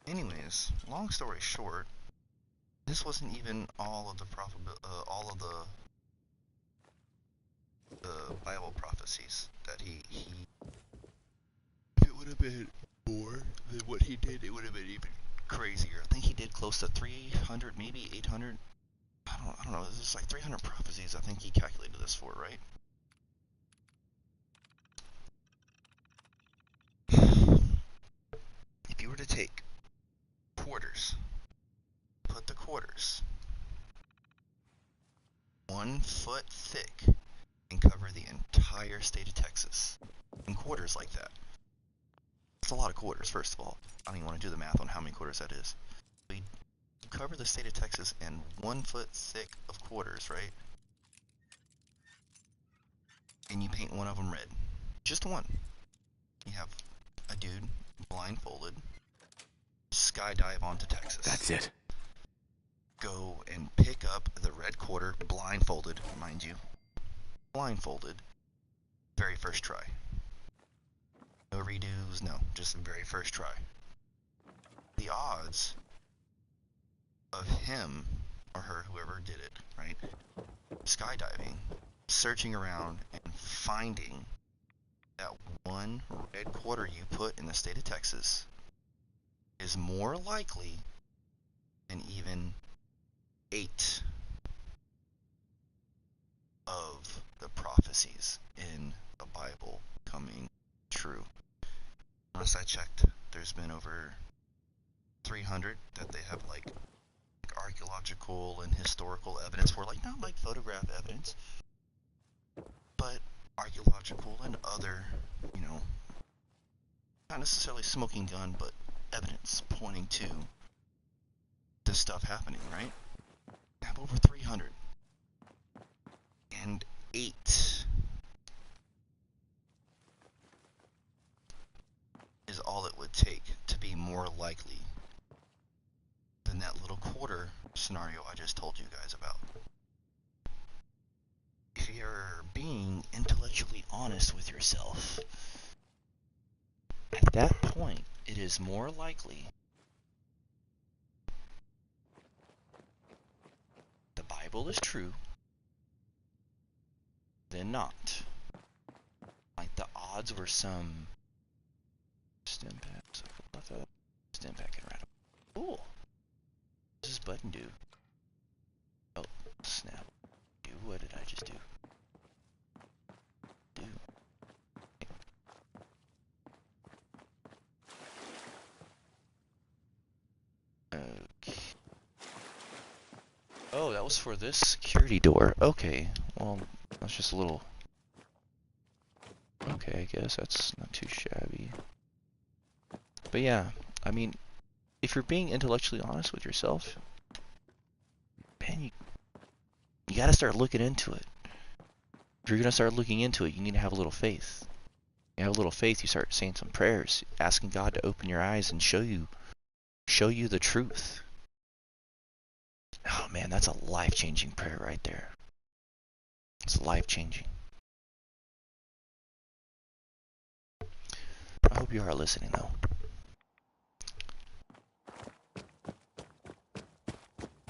Anyways, long story short, this wasn't even all of the Bible prophecies that he if it would have been more than what he did, it would have been even crazier. I think he did close to 300, maybe 800. I don't know. This is like 300 prophecies. I think he calculated this for, right? If you were to take quarters, put the quarters 1 foot thick and cover the entire state of Texas in quarters like that. That's a lot of quarters, first of all. I don't even want to do the math on how many quarters that is. You cover the state of Texas in 1 foot thick of quarters, right? And you paint one of them red. Just one. You have a dude blindfolded skydive onto Texas. That's it. Go and pick up the red quarter, blindfolded, mind you. Blindfolded. Very first try. No redos, no. Just the very first try. The odds of him or her, whoever did it, right? Skydiving, searching around and finding that one red quarter you put in the state of Texas is more likely than even 8 of the prophecies in the Bible coming true. Last I checked, there's been over 300 that they have like archaeological and historical evidence for, like not like photograph evidence, but archaeological and other, you know, not necessarily smoking gun, but evidence pointing to this stuff happening, right? I have over 300. And 8 is all it would take to be more likely than that little quarter scenario I just told you guys about. If you're being intellectually honest with yourself, at that point, it is more likely the Bible is true than not. Like the odds were some stim packs. Stim pack and random. Cool. What does this button do? Oh, snap. What did I just do? Okay. Oh, that was for this security door. Okay. Well, that's just a little... Okay, I guess that's not too shabby. But yeah, I mean, if you're being intellectually honest with yourself, man, you gotta start looking into it. If you're gonna start looking into it, you need to have a little faith. You have a little faith, you start saying some prayers, asking God to open your eyes and show you the truth. Oh man, that's a life-changing prayer right there. It's life-changing. I hope you are listening though.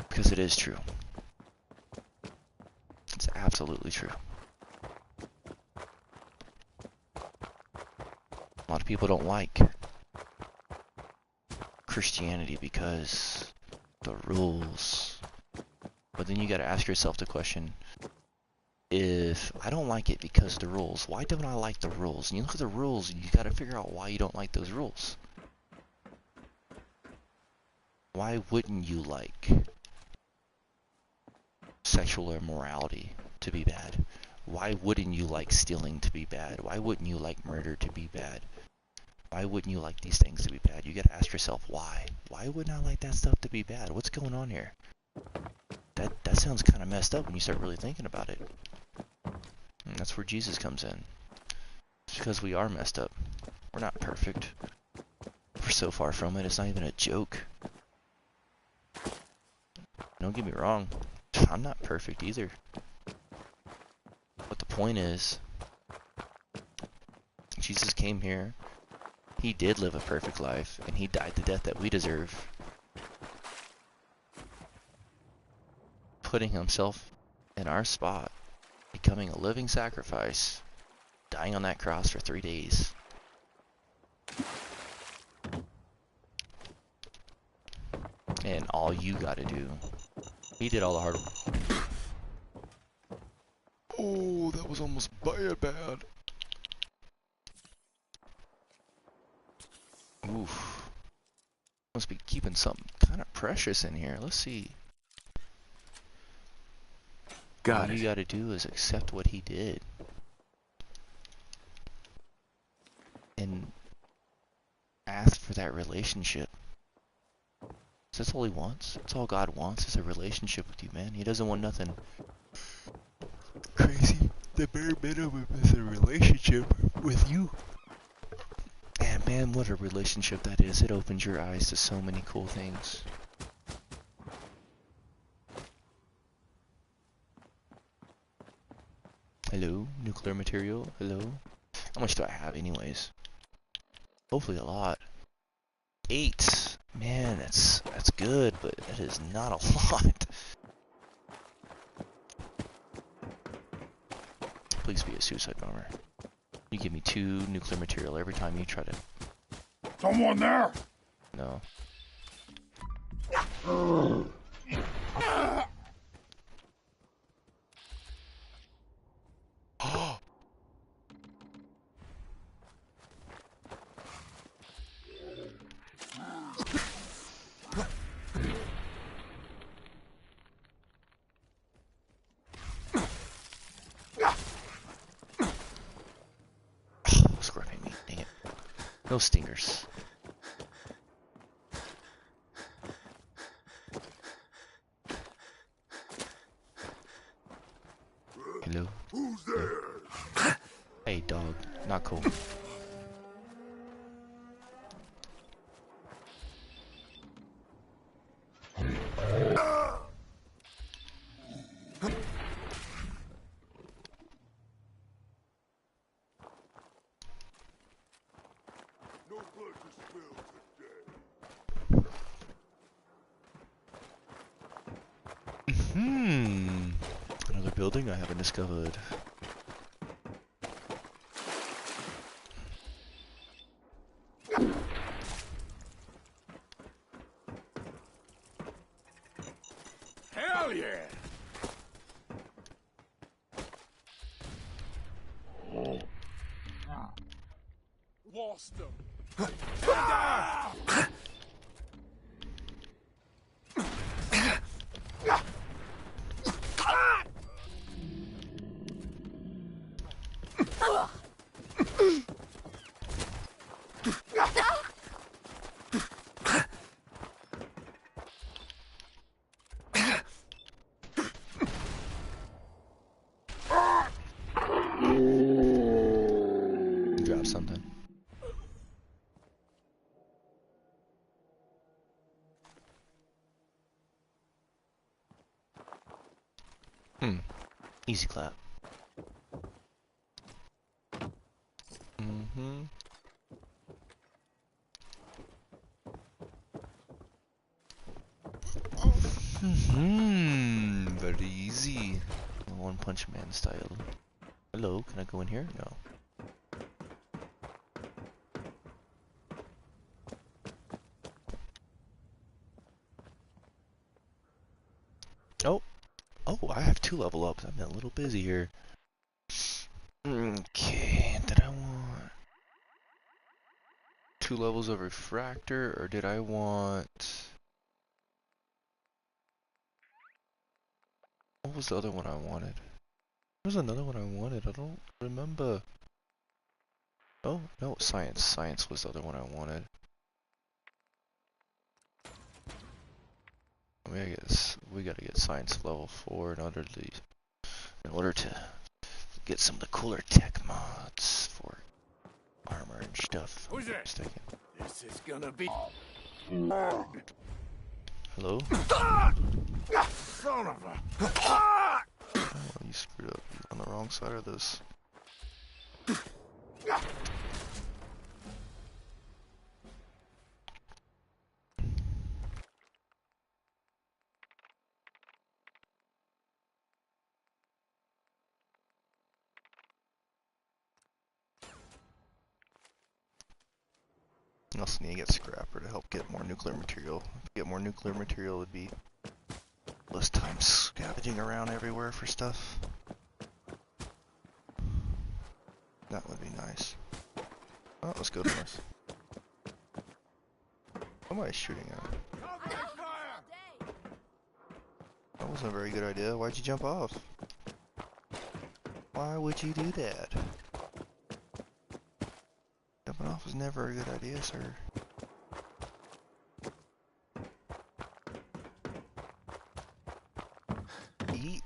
Because it is true. It's absolutely true. A lot of people don't like Christianity because the rules. But then you gotta ask yourself the question, if I don't like it because of the rules, why don't I like the rules? And you look at the rules and you gotta figure out why you don't like those rules. Why wouldn't you like sexual immorality to be bad? Why wouldn't you like stealing to be bad? Why wouldn't you like murder to be bad? Why wouldn't you like these things to be bad? You gotta ask yourself why. Why wouldn't I like that stuff to be bad? What's going on here? That sounds kind of messed up when you start really thinking about it. And that's where Jesus comes in. It's because we are messed up. We're not perfect. We're so far from it, it's not even a joke. Don't get me wrong. I'm not perfect either. But the point is, Jesus came here. He did live a perfect life, and he died the death that we deserve. Putting himself in our spot, becoming a living sacrifice, dying on that cross for 3 days. And all you gotta do, he did all the hard work. Oh, that was almost bad. Oof. Must be keeping something kind of precious in here. Let's see. All you gotta do is accept what he did. And ask for that relationship. That's all he wants. That's all God wants, is a relationship with you, man. He doesn't want nothing crazy. The bare minimum is a relationship with you. And man, what a relationship that is. It opens your eyes to so many cool things. Hello, nuclear material. Hello. How much do I have anyways? Hopefully a lot. 8. Man, that's good, but it is not a lot. Please be a suicide bomber. You give me 2 nuclear material every time you try to. Someone there? No. Scrapping me, dang it. No stingers. Hello? Who's there? Hey, dog. Not cool. No blood to spill today. Another building I haven't discovered. Hell yeah! Lost him. Drop something. Easy clap. Very easy. One Punch Man style. Hello, can I go in here? No. Oh, I have 2 level ups. I'm a little busy here. Okay, did I want 2 levels of refractor, or did I want... What was the other one I wanted? There was another one I wanted. I don't remember. Oh, no, science. Science was the other one I wanted. We gotta get science level 4 in order to get some of the cooler tech mods for armor and stuff. Who's that? This is gonna be. Hello? Son of a. Oh, you screwed up. You're on the wrong side of this. I also need to get scrapper to help get more nuclear material. Get more nuclear material would be less time scavenging around everywhere for stuff. That would be nice. Oh, let's go north. What am I shooting at? That wasn't a very good idea. Why'd you jump off? Why would you do that? Jumping off was never a good idea, sir. Eat.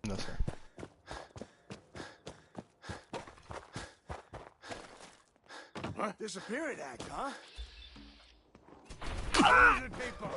No, sir. Huh? Disappearing act, huh? Where's the people?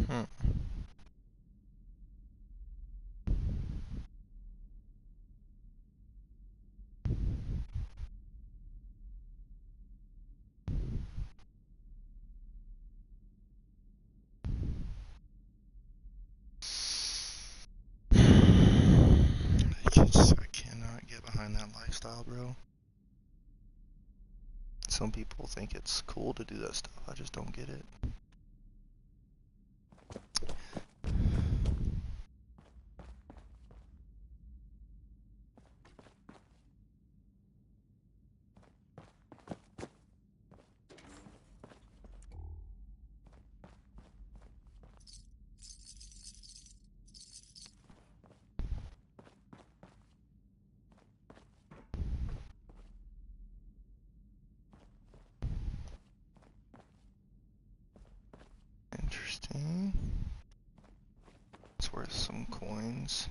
Hmm. I cannot get behind that lifestyle, bro. Some people think it's cool to do that stuff. I just don't get it. Interesting. It's worth some coins.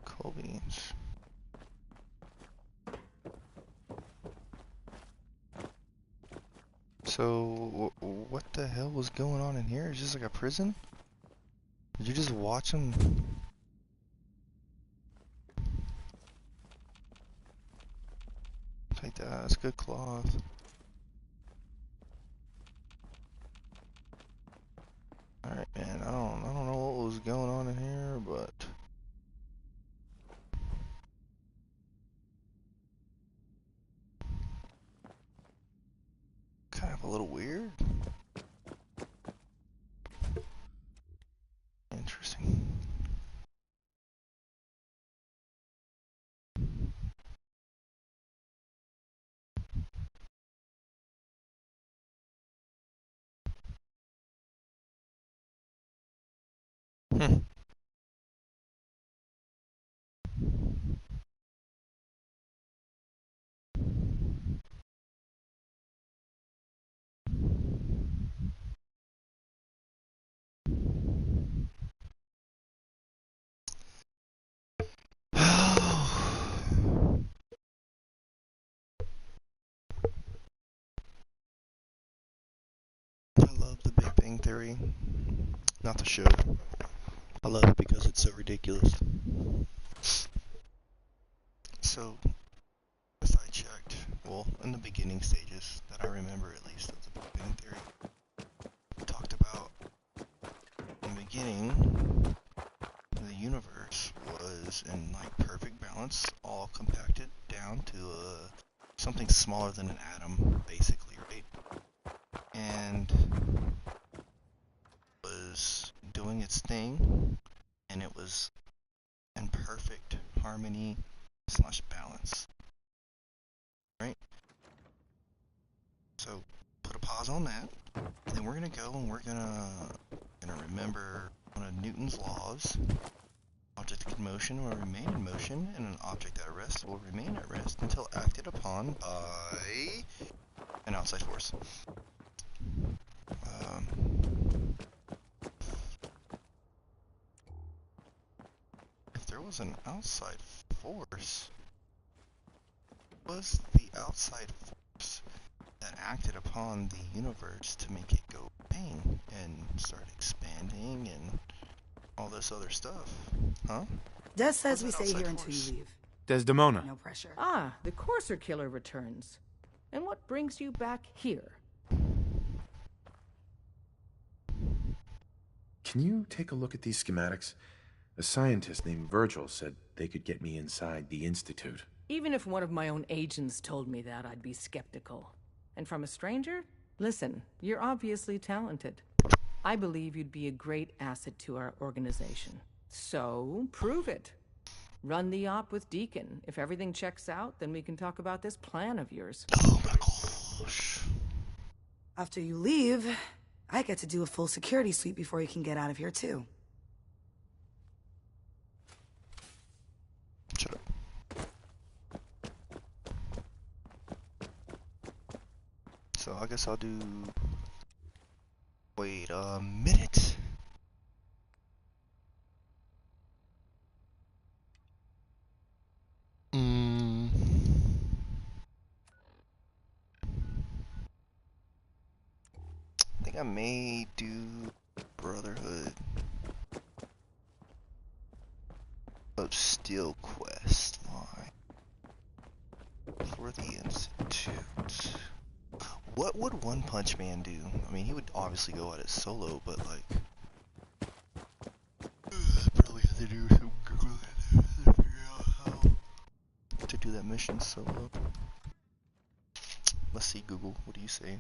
Coal beans. So, what the hell was going on in here? Is this like a prison? Did you just watch them? Take that. That's good cloth. All right, man. I don't know what was going on in here, but kind of a little weird. Interesting. Hmm. I love The Big Bang Theory. Not the show. I love it because it's so ridiculous. So, as I checked, well, in the beginning stages that I remember at least of The Big Bang Theory, it talked about in the beginning, the universe was in like perfect balance, all compacted down to something smaller than an atom, basically, right? And was doing its thing, and it was in perfect harmony slash balance, right? So put a pause on that, and then we're gonna go and we're gonna remember one of Newton's laws. Object in motion will remain in motion, and an object at rest will remain at rest until acted upon by an outside force. If there was an outside force, what was the outside force that acted upon the universe to make it go bang and start expanding and all this other stuff, huh? Des says we stay here until you leave. Desdemona. No pressure. Ah, the Courser Killer returns. And what brings you back here? Can you take a look at these schematics? A scientist named Virgil said they could get me inside the Institute. Even if one of my own agents told me that, I'd be skeptical. And from a stranger? Listen, you're obviously talented. I believe you'd be a great asset to our organization. So, prove it. Run the op with Deacon. If everything checks out, then we can talk about this plan of yours. Oh my gosh. After you leave, I get to do a full security sweep before you can get out of here, too. Shut up. So I guess I'll do... Wait a minute. I may do Brotherhood of Steel quest line for the Institute. What would One Punch Man do? I mean, he would obviously go at it solo, but like, probably have to do some googling to figure out how to do that mission solo. Let's see, Google, what do you say?